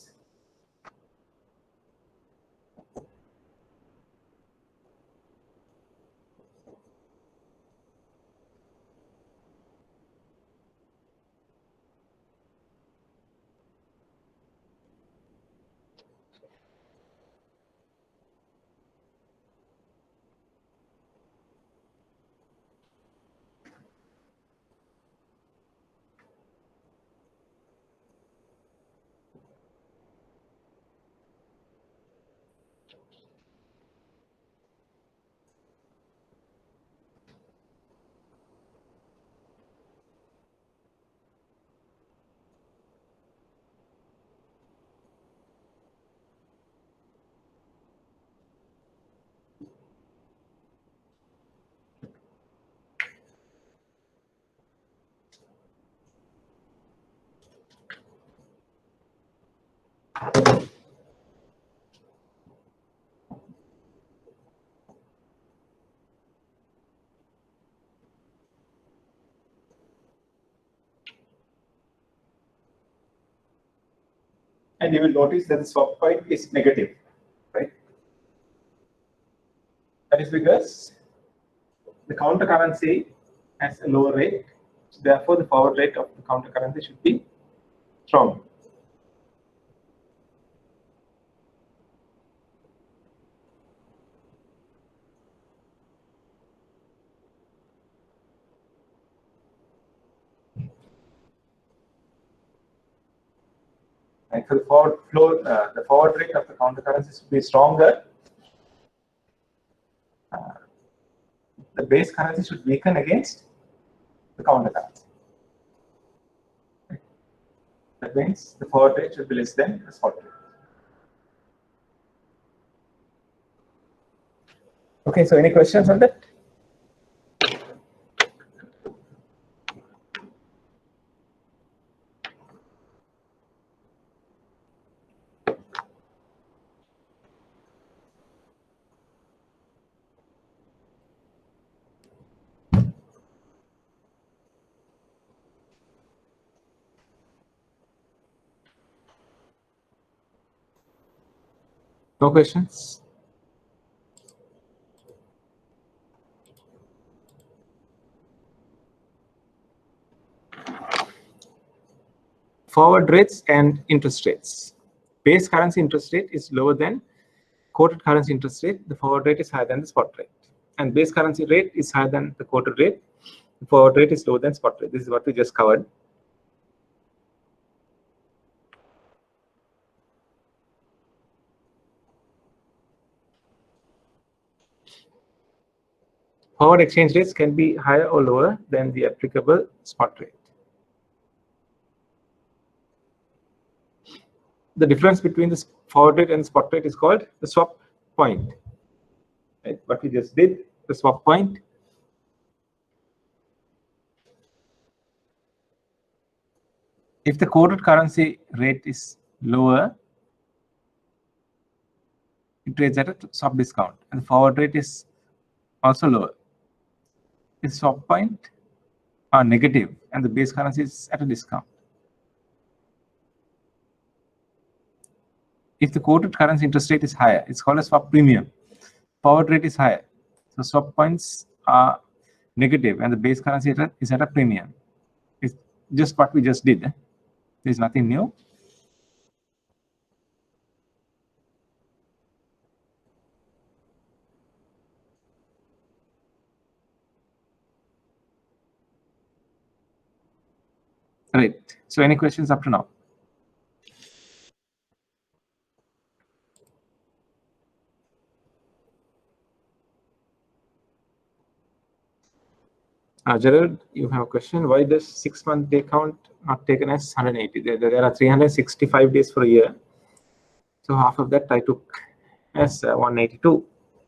And you will notice that the swap point is negative, right? That is because the counter currency has a lower rate. So therefore, the forward rate of the counter currency should be strong. And for the forward flow, the forward rate of the counter currency should be stronger. The base currency should weaken against the counter currency. That means the forward rate should be less than the spot rate. Okay, so any questions on that? No questions? Forward rates and interest rates. Base currency interest rate is lower than quoted currency interest rate. The forward rate is higher than the spot rate. And base currency rate is higher than the quoted rate. The forward rate is lower than spot rate. This is what we just covered. Forward exchange rates can be higher or lower than the applicable spot rate. The difference between the forward rate and spot rate is called the swap point. Right? What we just did, the swap point. If the quoted currency rate is lower, it trades at a swap discount, and the forward rate is also lower. If swap point are negative and the base currency is at a discount. If the quoted currency interest rate is higher, it's called a swap premium. Forward rate is higher, so swap points are negative and the base currency is at a premium. It's just what we just did. There's nothing new. Right. So any questions up to now? Gerald, you have a question. Why does 6-month day count not taken as 180? There are 365 days for a year. So half of that I took as 182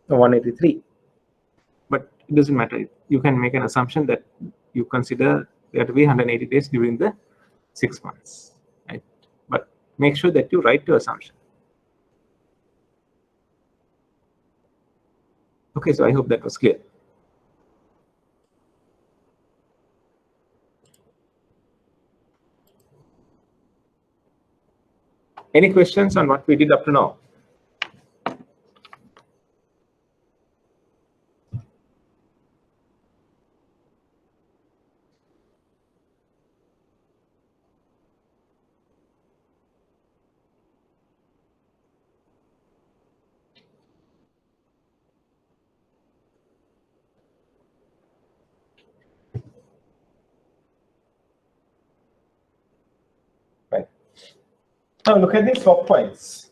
or 183. But it doesn't matter. You can make an assumption that you consider there to be 180 days during the 6 months. Right? But make sure that you write your assumption. Okay, so I hope that was clear. Any questions on what we did up to now? Right. Now look at these swap points.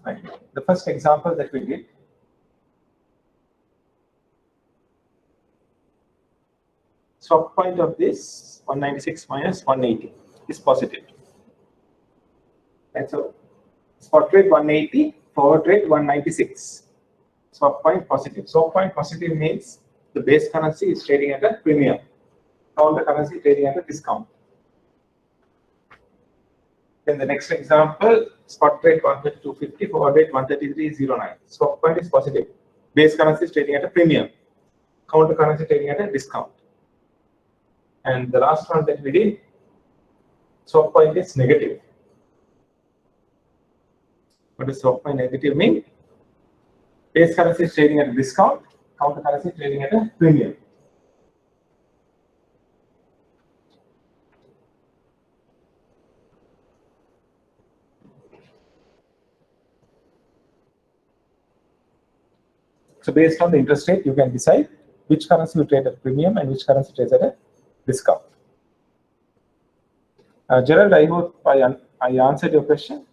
Right. The first example that we did, swap point of this 196 minus 180 is positive. And so spot rate 180, forward rate 196. Swap point positive. Swap point positive means the base currency is trading at a premium. Counter currency trading at a discount. Then the next example, spot rate 132.50, forward rate 133.09. Swap point is positive. Base currency is trading at a premium. Counter currency trading at a discount. And the last one that we did, swap point is negative. What does swap point negative mean? Base currency is trading at a discount, counter currency is trading at a premium. So based on the interest rate, you can decide which currency you trade at premium and which currency trades at a discount. Gerald, I hope I answered your question.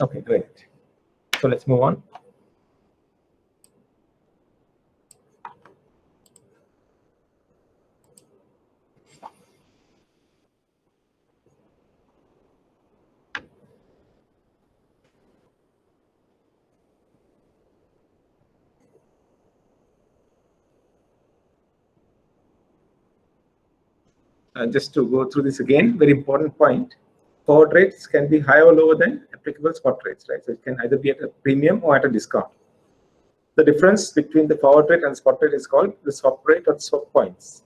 Okay, great. So let's move on. Just to go through this again, very important point. Forward rates can be higher or lower than applicable spot rates, right? So it can either be at a premium or at a discount. The difference between the forward rate and spot rate is called the swap rate or swap points.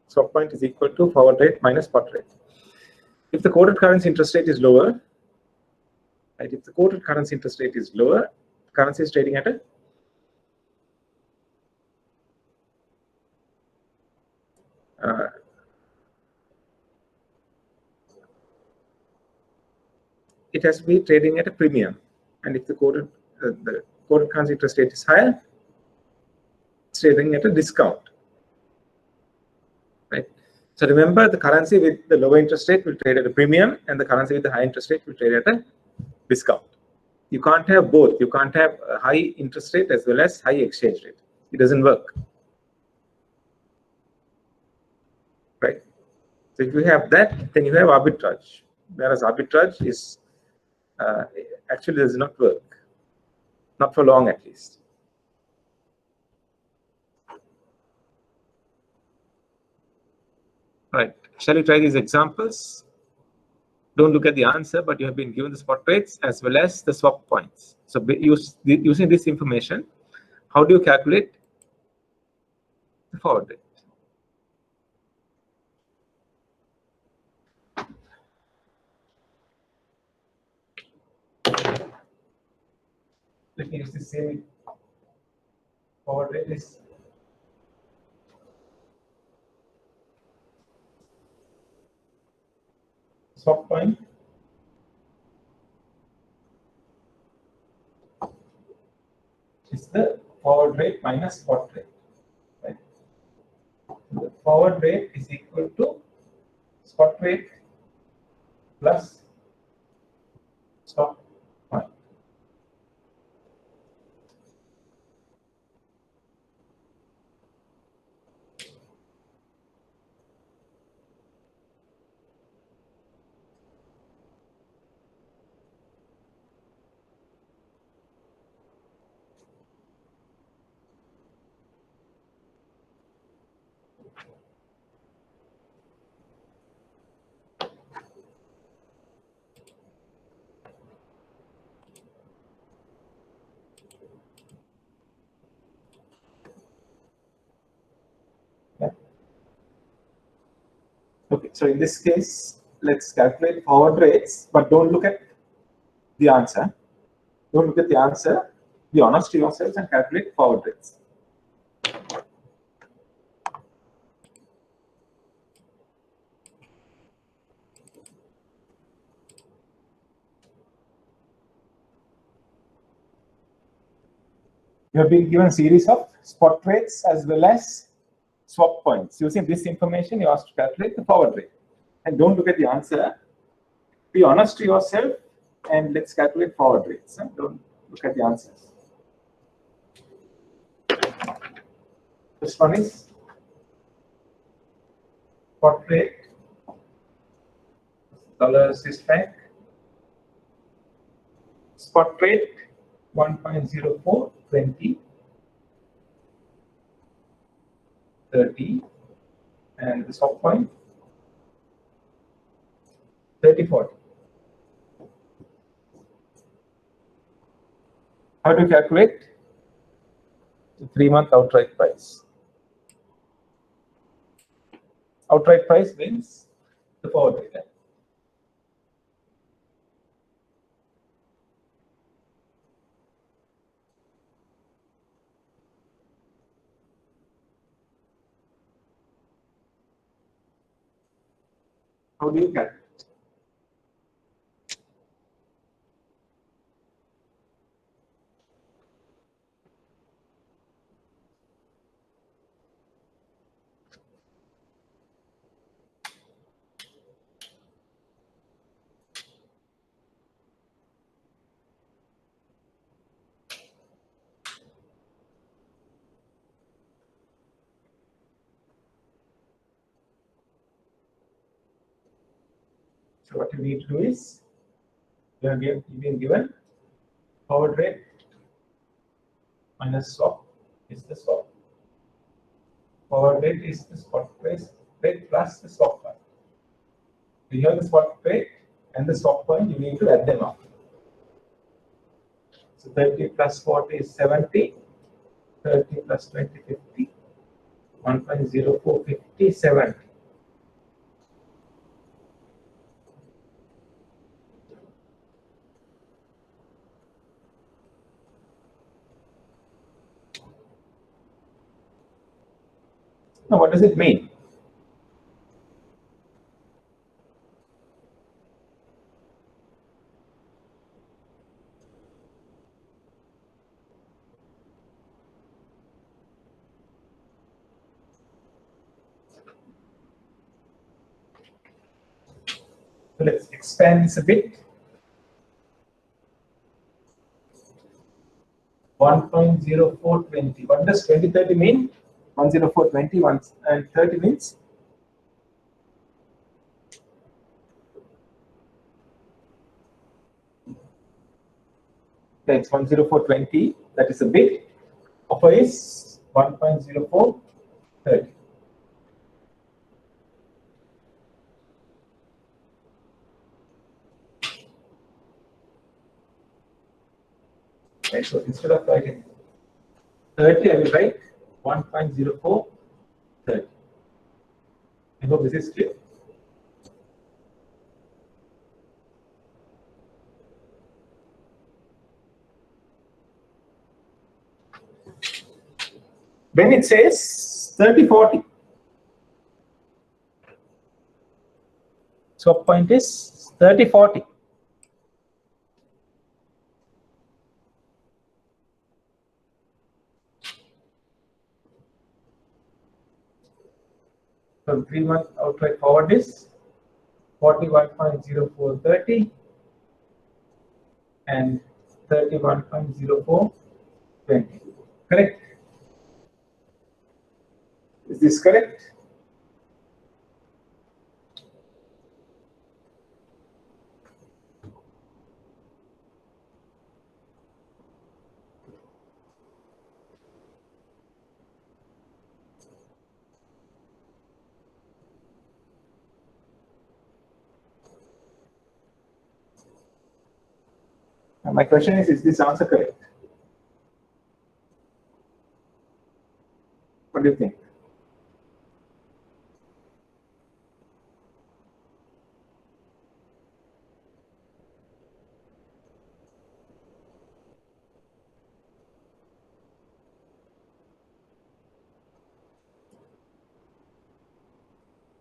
Swap point is equal to forward rate minus spot rate. If the quoted currency interest rate is lower, right? If the quoted currency interest rate is lower, currency is trading at a it has to be trading at a premium, and if the quoted currency interest rate is higher, it's trading at a discount, right? So remember, the currency with the lower interest rate will trade at a premium, and the currency with the high interest rate will trade at a discount. You can't have both. You can't have a high interest rate as well as high exchange rate. It doesn't work, right? So if you have that, then you have arbitrage, whereas arbitrage is actually does not work, not for long at least. Right. Shall we try these examples? Don't look at the answer, but you have been given the spot rates as well as the swap points. So using this information, how do you calculate the forward rate? Let me use the same forward rate is swap point is the forward rate minus spot rate. Right? The forward rate is equal to spot rate plus swap point. Okay, so in this case, let's calculate forward rates, but don't look at the answer. Don't look at the answer. Be honest to yourselves and calculate forward rates. You have been given a series of spot rates as well as swap points. Using this information, you are asked to calculate the forward rate. And don't look at the answer. Be honest to yourself and let's calculate forward rates. Don't look at the answers. This one is spot rate, dollar Swiss franc, spot rate 1.04, 20, 30, and the swap point 30, 40. How do you calculate the 3-month outright price? Outright price means the forward rate. How do you calculate? So what you need to do is, you've been given forward rate minus swap is the swap. Forward rate is the spot price rate plus the swap point. You have the spot rate and the swap point, you need to add them up. So 30 plus 40 is 70, 30 plus 20, 50, 1.04, 50, 70. Now, what does it mean? So let's expand this a bit. 1.0420. What does 2030 mean? 10420 and 30 means? That's 10420. That is a bit. Offer is 1.0430. Okay, so instead of writing 30, I will write 1.0430. I hope this is clear. When it says 3040, swap point is 3040. So 3-month outright forward is 41.0430 and 31.0420. Correct? Is this correct? Now my question is this answer correct? What do you think?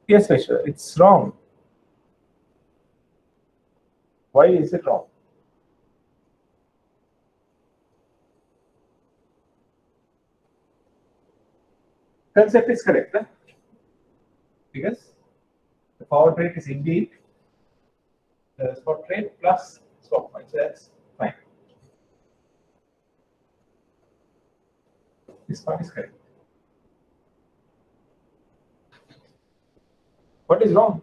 Yes, Vishwa, it's wrong. Why is it wrong? Concept is correct, huh? Because the forward rate is indeed the spot rate plus swap point. So that's fine. This part is correct. What is wrong?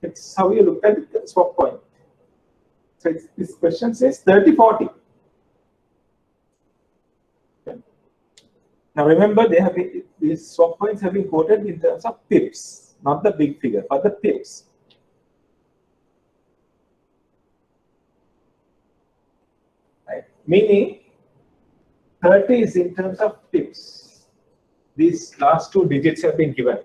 It's how you look at the swap point. So this question says 3040. Okay. Now remember, they have been, these swap points have been quoted in terms of pips, not the big figure, but the pips. Right? Meaning 30 is in terms of pips. These last two digits have been given.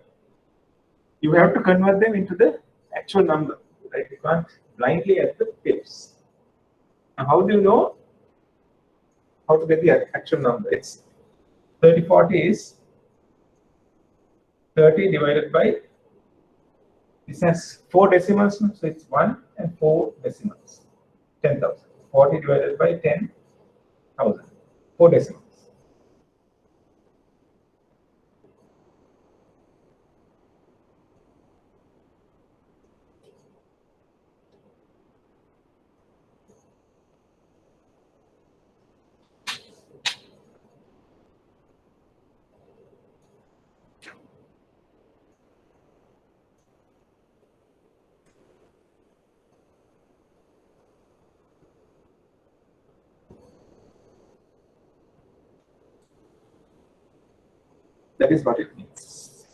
You have to convert them into the actual number. Right? You can't blindly add the pips. Now, how do you know how to get the actual number? It's 3040 is 30 divided by This has 4 decimals, so it's 1 and 4 decimals. 10,000. 40 divided by 10,000. 4 decimals. That is what it means.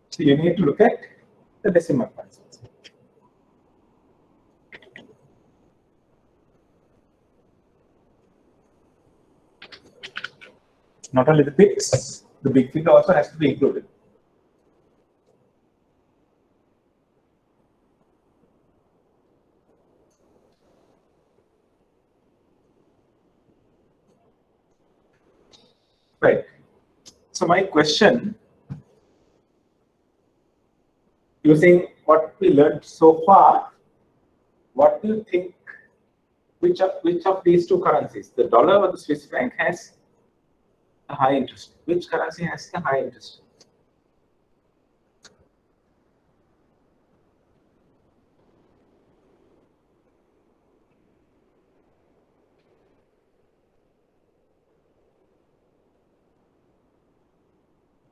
So you need to look at the decimal points. Not only the bits, the big figure also has to be included. Right. So my question, using what we learned so far, what do you think, which of these two currencies, the dollar or the Swiss franc, has a high interest rate? Which currency has the high interest rate?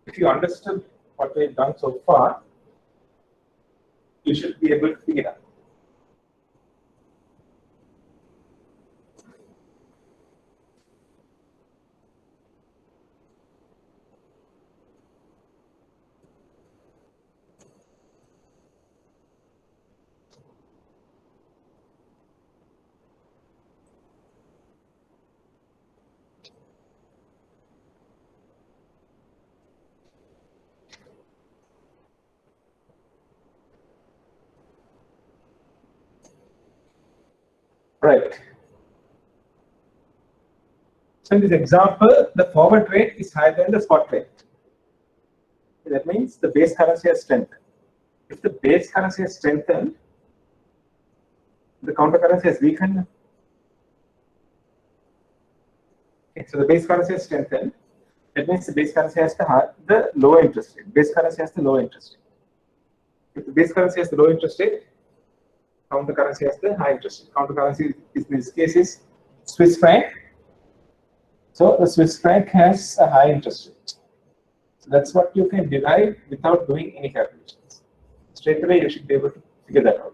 If you understood what we've done so far, you should be able to figure it out. Right. So in this example, the forward rate is higher than the spot rate. That means the base currency has strengthened. If the base currency has strengthened, the counter currency has weakened. Okay, so the base currency has strengthened. That means the base currency has the lower interest rate. Base currency has the lower interest rate. If the base currency has the low interest rate, counter currency has the high interest rate. Counter currency in this case is Swiss franc. So the Swiss franc has a high interest rate. So that's what you can derive without doing any calculations. Straight away, you should be able to figure that out.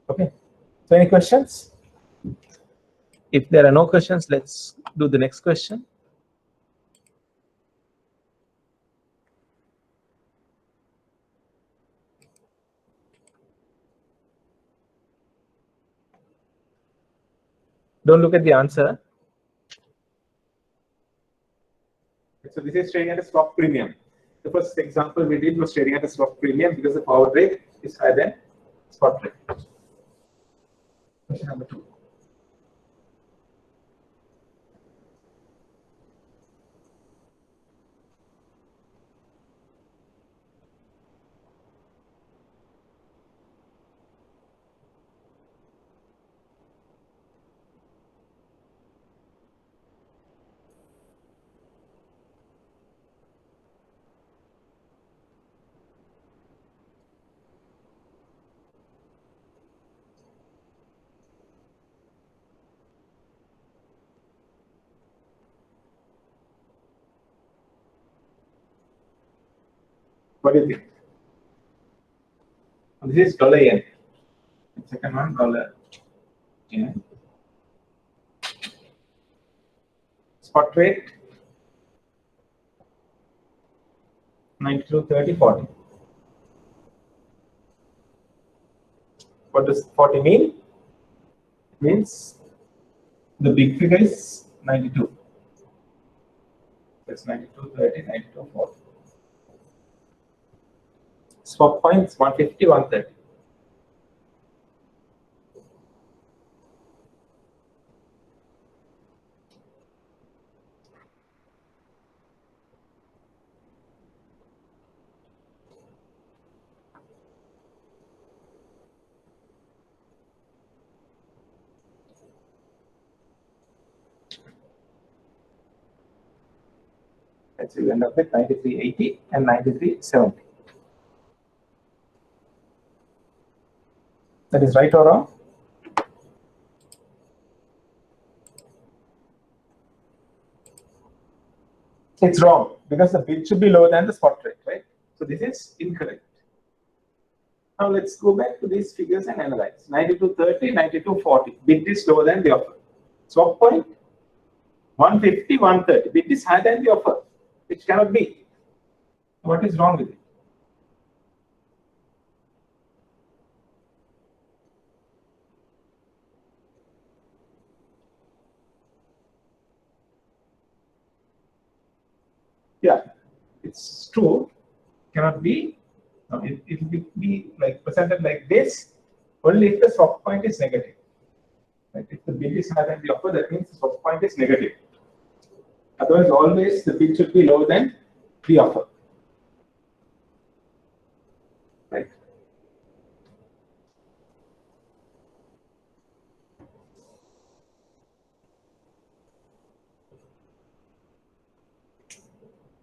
Okay. So any questions? If there are no questions, let's do the next question. Don't look at the answer. So this is trading at a swap premium. The first example we did was trading at a swap premium because the forward rate is higher than spot rate. Question number 2. What do you think? This is dollar yen. Second one, dollar yen. Spot rate 92, 30, 40. What does 40 mean? It means the big figure is 92. That's 92, 30, 92, 40. Swap points 150, 130. So you end up with 93.80 and 93.70. That is right or wrong? It's wrong because the bid should be lower than the spot rate, right? So this is incorrect. Now let's go back to these figures and analyze. 92.30, 92.40. Bid is lower than the offer. Swap point 150, 130. Bid is higher than the offer, which cannot be. What is wrong with it? Yeah, it's true. Cannot be. It will be like presented like this only if the swap point is negative. Right? If the bid is higher than the offer, that means the swap point is negative. Otherwise, always the bid should be lower than the offer. Right?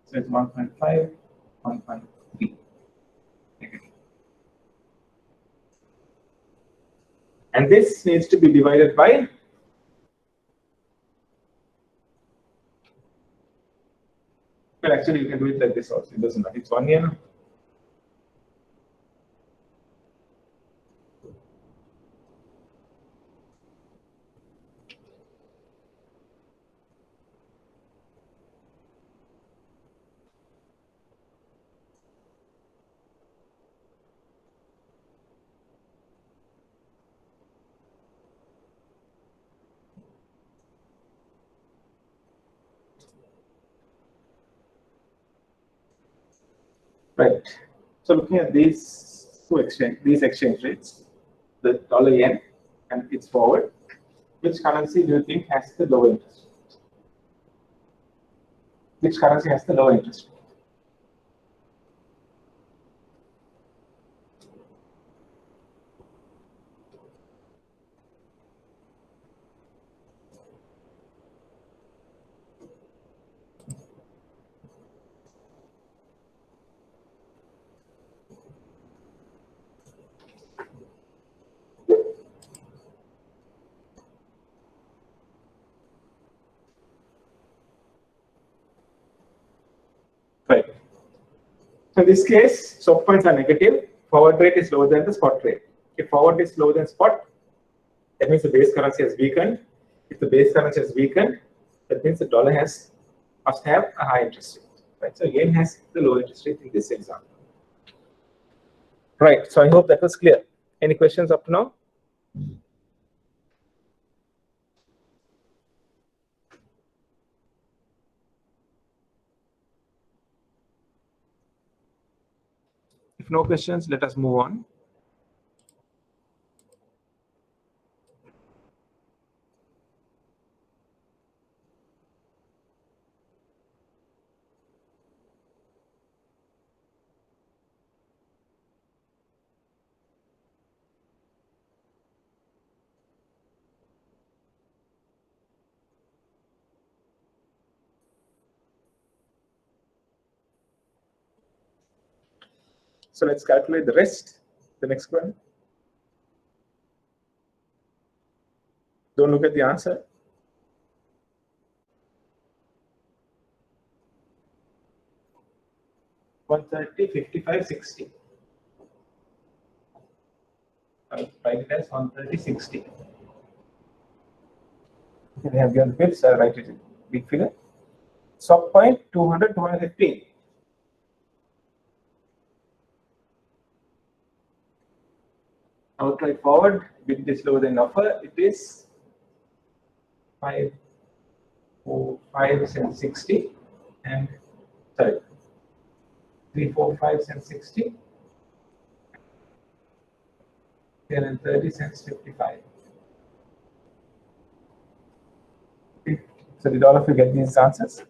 So it's 1.5, 1.3 negative. And this needs to be divided by well, actually you can do it like this also. It doesn't matter. It's 1 year. Right. So looking at these exchange rates, the dollar yen and its forward, which currency do you think has the lower interest rate? Which currency has the lower interest rate? Right. So in this case, swap points are negative. Forward rate is lower than the spot rate. If forward is lower than spot, that means the base currency has weakened. If the base currency has weakened, that means the dollar must have a high interest rate. Right. So yen has the low interest rate in this example. Right. So I hope that was clear. Any questions up to now? If no questions, let us move on. So let's calculate the rest. The next one. Don't look at the answer. $130, $55, $60. I'll write it as $130, $60. If they have given bids, I'll write it in big figure. Swap point 200, 215. outright forward, bid is lower than offer. It is 5, 4, 5 cents 60, and sorry, 3, 4, 5 cents 60, 10 and 30 cents 55. Okay. So did all of you get these answers?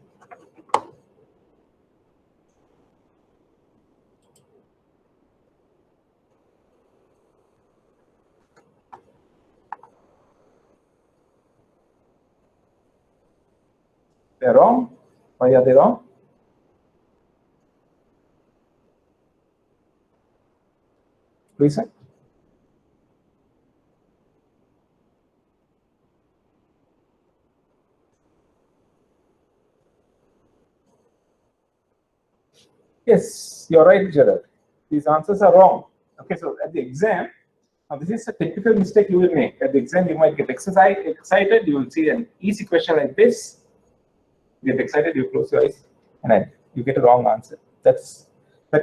They're wrong. Why are they wrong? Reason? Yes, you're right, Gerard. These answers are wrong. Okay, so at the exam, now this is a typical mistake you will make. At the exam, you might get excited. You will see an easy question like this. You get excited, you close your eyes, and then you get a wrong answer. That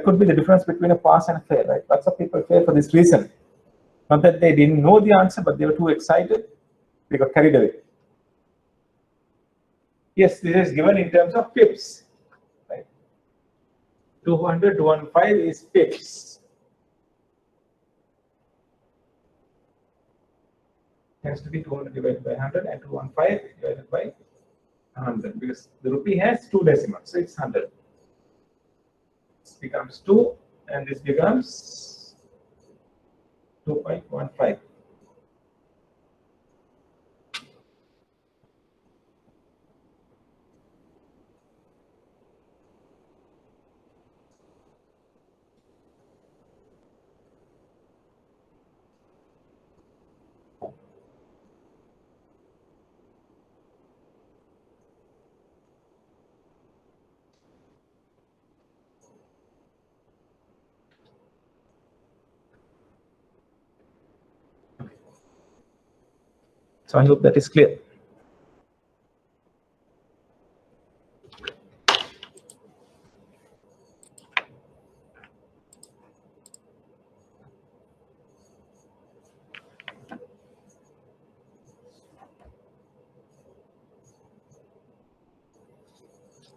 could be the difference between a pass and a fail, right? Lots of people fail for this reason. Not that they didn't know the answer, but they were too excited. They got carried away. Yes, this is given in terms of pips. Right? 200 to 1.5 is pips. Has to be 200 divided by 100 and 215 divided by 100 because the rupee has 2 decimals, so it's 100. This becomes 2 and this becomes 2.15. So I hope that is clear.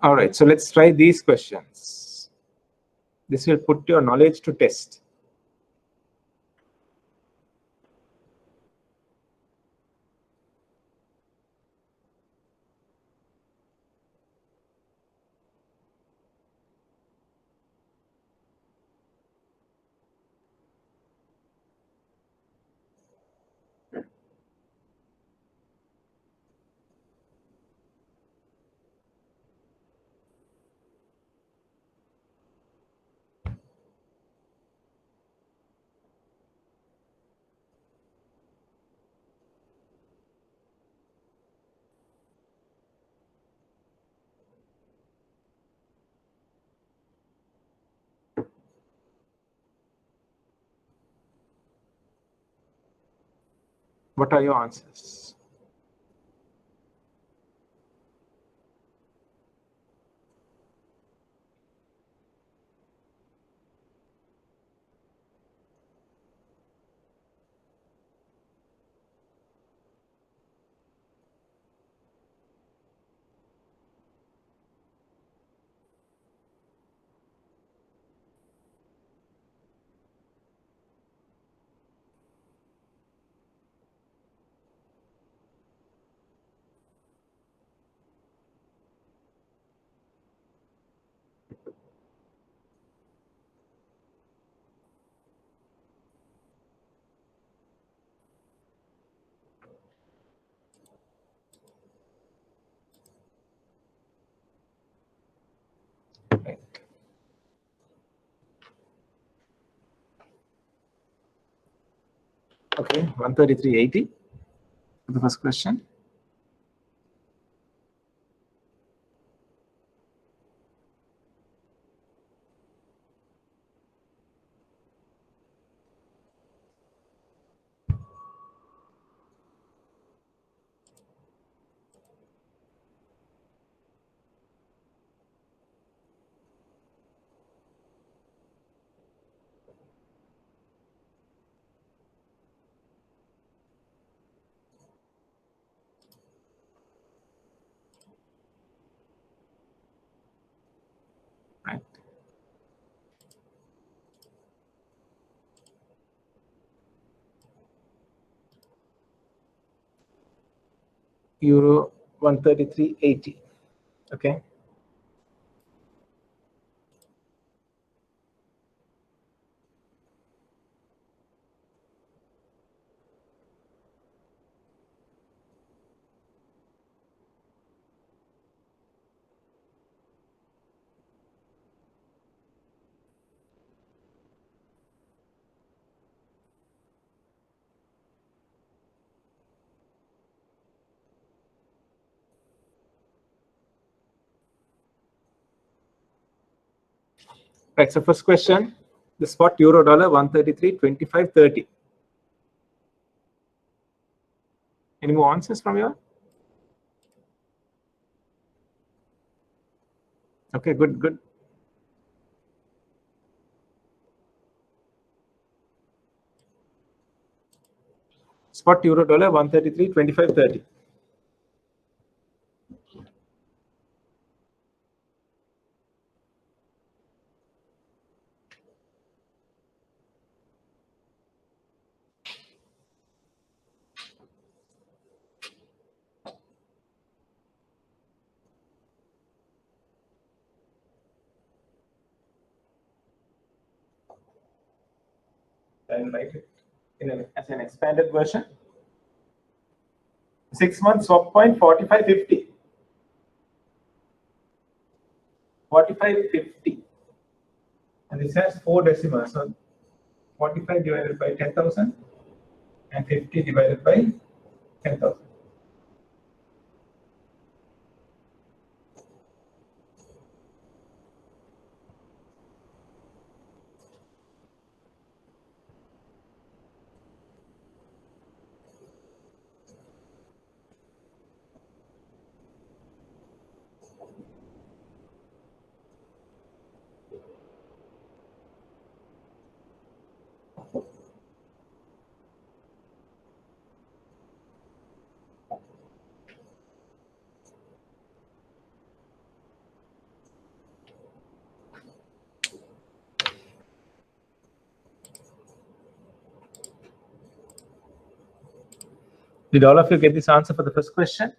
All right, so let's try these questions. This will put your knowledge to test. What are your answers? Right. Okay, 133.80 for the first question. euro 133.80. Okay. Right. So first question, the spot euro dollar 133.25.30. Any more answers from you? Okay, good, good. Spot euro dollar 133.25.30. And write it as an expanded version. 6 months swap point 45.50. 45.50. And this has 4 decimals. So 45 divided by 10,000 and 50 divided by 10,000. Did all of you get this answer for the first question?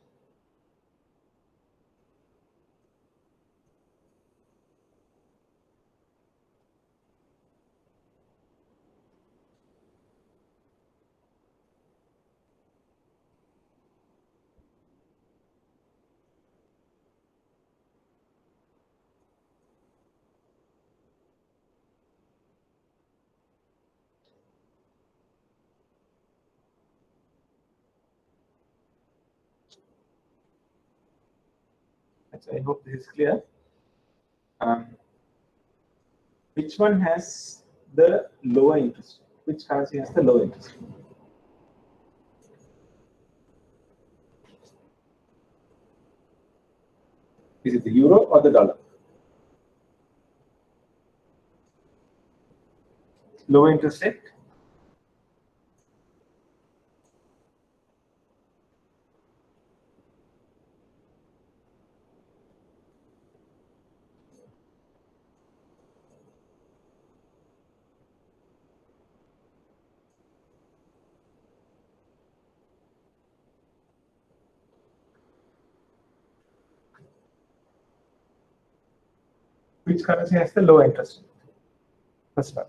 So I hope this is clear. Which one has the lower interest rate? Which currency has the lower interest rate? Is it the euro or the dollar? Lower interest rate? Which currency has the lower interest rate? First one.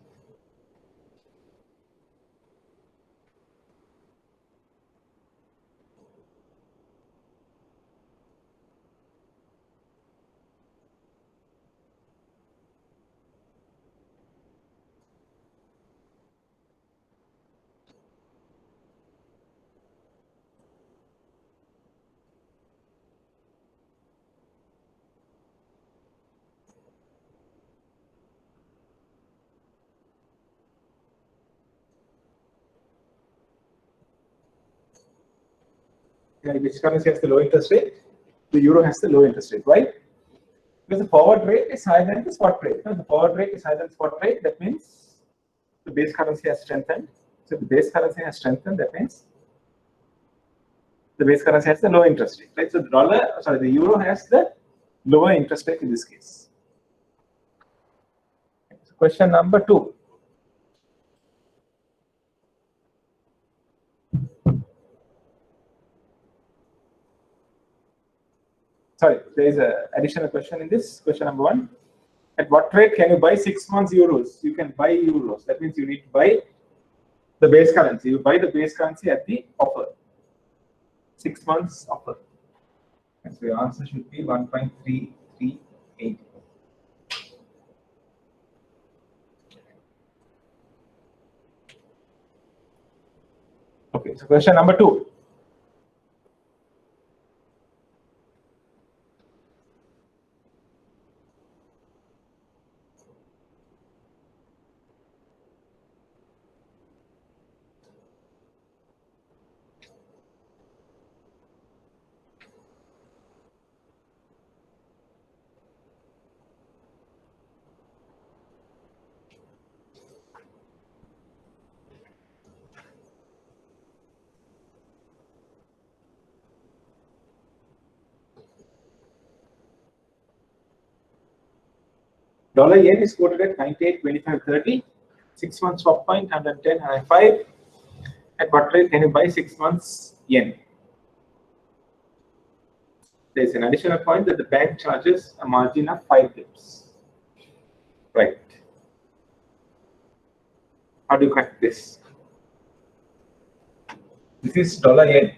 Which currency has the low interest rate? The euro has the low interest rate, right? Because the forward rate is higher than the spot rate. No, the forward rate is higher than the spot rate. That means the base currency has strengthened. So the base currency has strengthened. That means the base currency has the low interest rate, right? So the euro has the lower interest rate in this case. So question number 2. Sorry, there is an additional question in this. Question number 1. At what rate can you buy 6 months euros? You can buy euros. That means you need to buy the base currency. You buy the base currency at the offer. 6 months offer. And so your answer should be 1.338. Okay, so question number 2. Dollar yen is quoted at 98.2530. 6 months swap point 110 and 5. At what rate can you buy 6 months yen? There is an additional point that the bank charges a margin of 5 pips. Right. How do you cut this? This is dollar yen.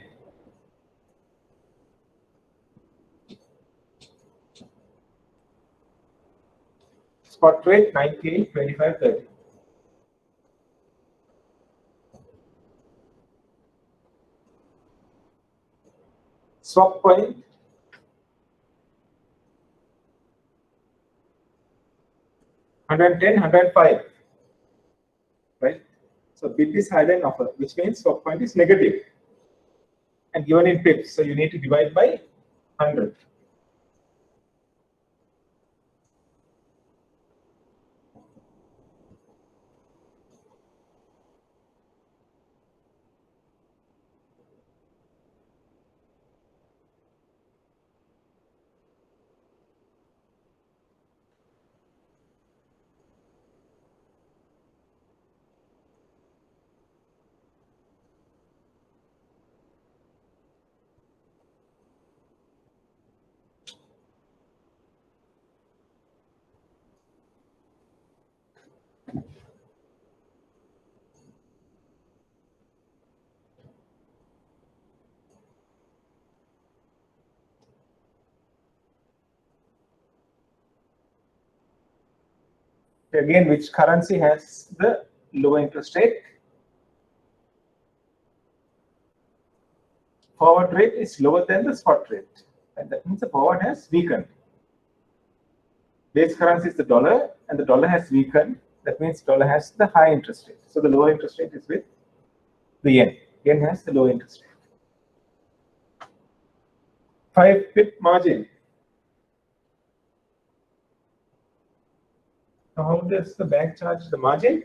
Spot rate 98.2530. Swap point 110, 105. Right? So bid is higher than offer, which means swap point is negative and given in pips. So you need to divide by 100. Again, which currency has the lower interest rate? Forward rate is lower than the spot rate, and that means the forward has weakened. Base currency is the dollar, and the dollar has weakened. That means dollar has the high interest rate. So the lower interest rate is with the yen. Yen has the low interest rate. 5 pip margin. Now, how does the bank charge the margin?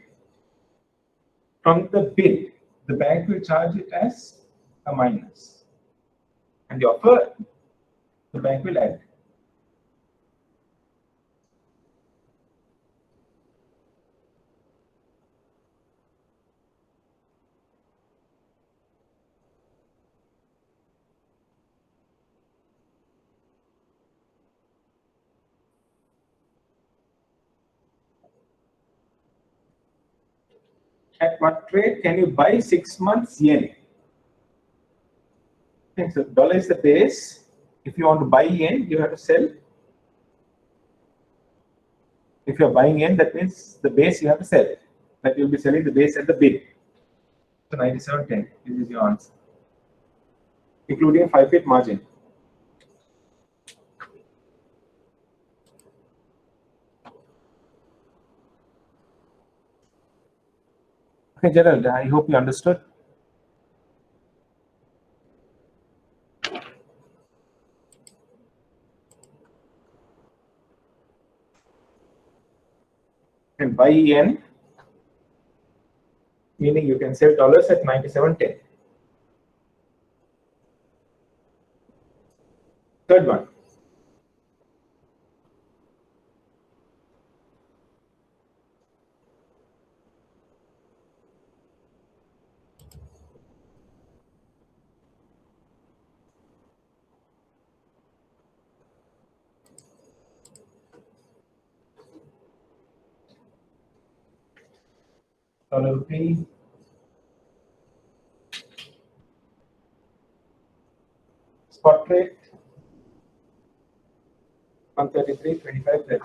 From the bid, the bank will charge it as a minus, and the offer, the bank will add. At what rate can you buy 6 months yen? Okay, so dollar is the base. If you want to buy yen, you have to sell. If you're buying yen, that means the base you have to sell. But you'll be selling the base at the bid. So 97.10. This is your answer, including a 5 pip margin. Okay, Gerald, I hope you understood. And buy yen, meaning you can sell dollars at 97.10. Third one. $rupee. Spot rate 133.25.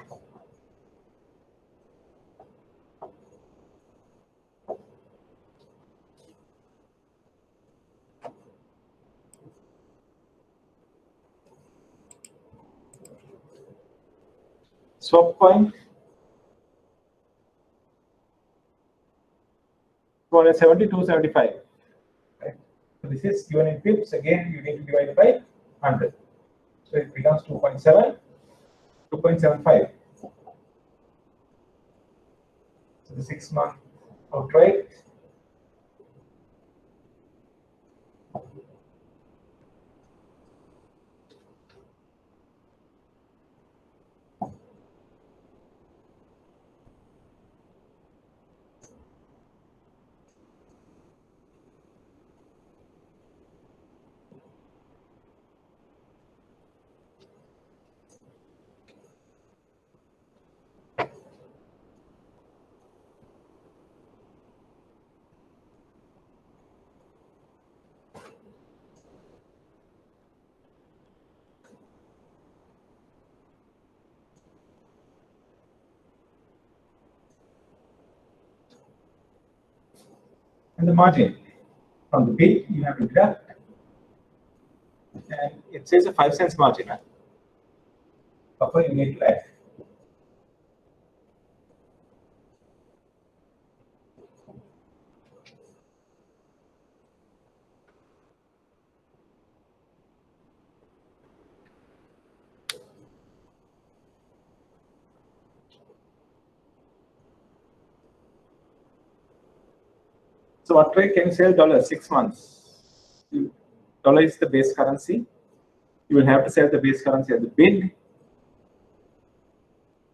Swap point 272.75. Right. So this is given in pips. Again, you need to divide by 100. So it becomes 2.7, 2.75. So the 6 month outright. And the margin from the bid you have to deduct, and it says a 5 cents margin. Buffer you need to add. So what rate can you sell dollar 6 months? Dollar is the base currency. You will have to sell the base currency at the bid.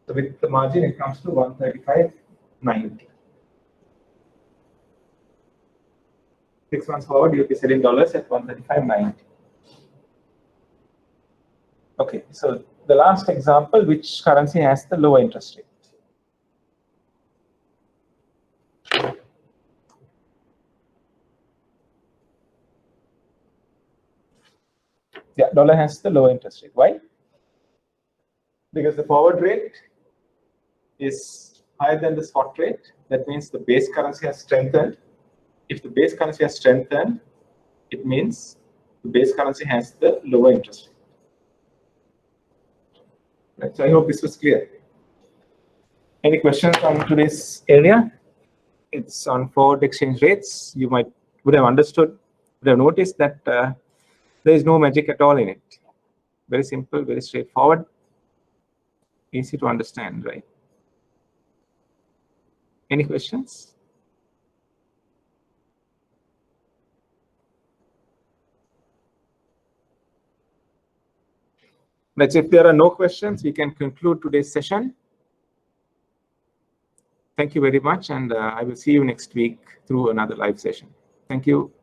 So with the margin, it comes to 135.90. 6 months forward, you'll be selling dollars at 135.90. Okay, so the last example, which currency has the lower interest rate? Yeah, dollar has the lower interest rate. Why? Because the forward rate is higher than the spot rate. That means the base currency has strengthened. If the base currency has strengthened, it means the base currency has the lower interest rate. Right, so I hope this was clear. Any questions on today's area? It's on forward exchange rates. You would have understood, would have noticed that there is no magic at all in it. Very simple, very straightforward, easy to understand, right? Any questions? Let's if there are no questions, we can conclude today's session. Thank you very much, and I will see you next week through another live session. Thank you.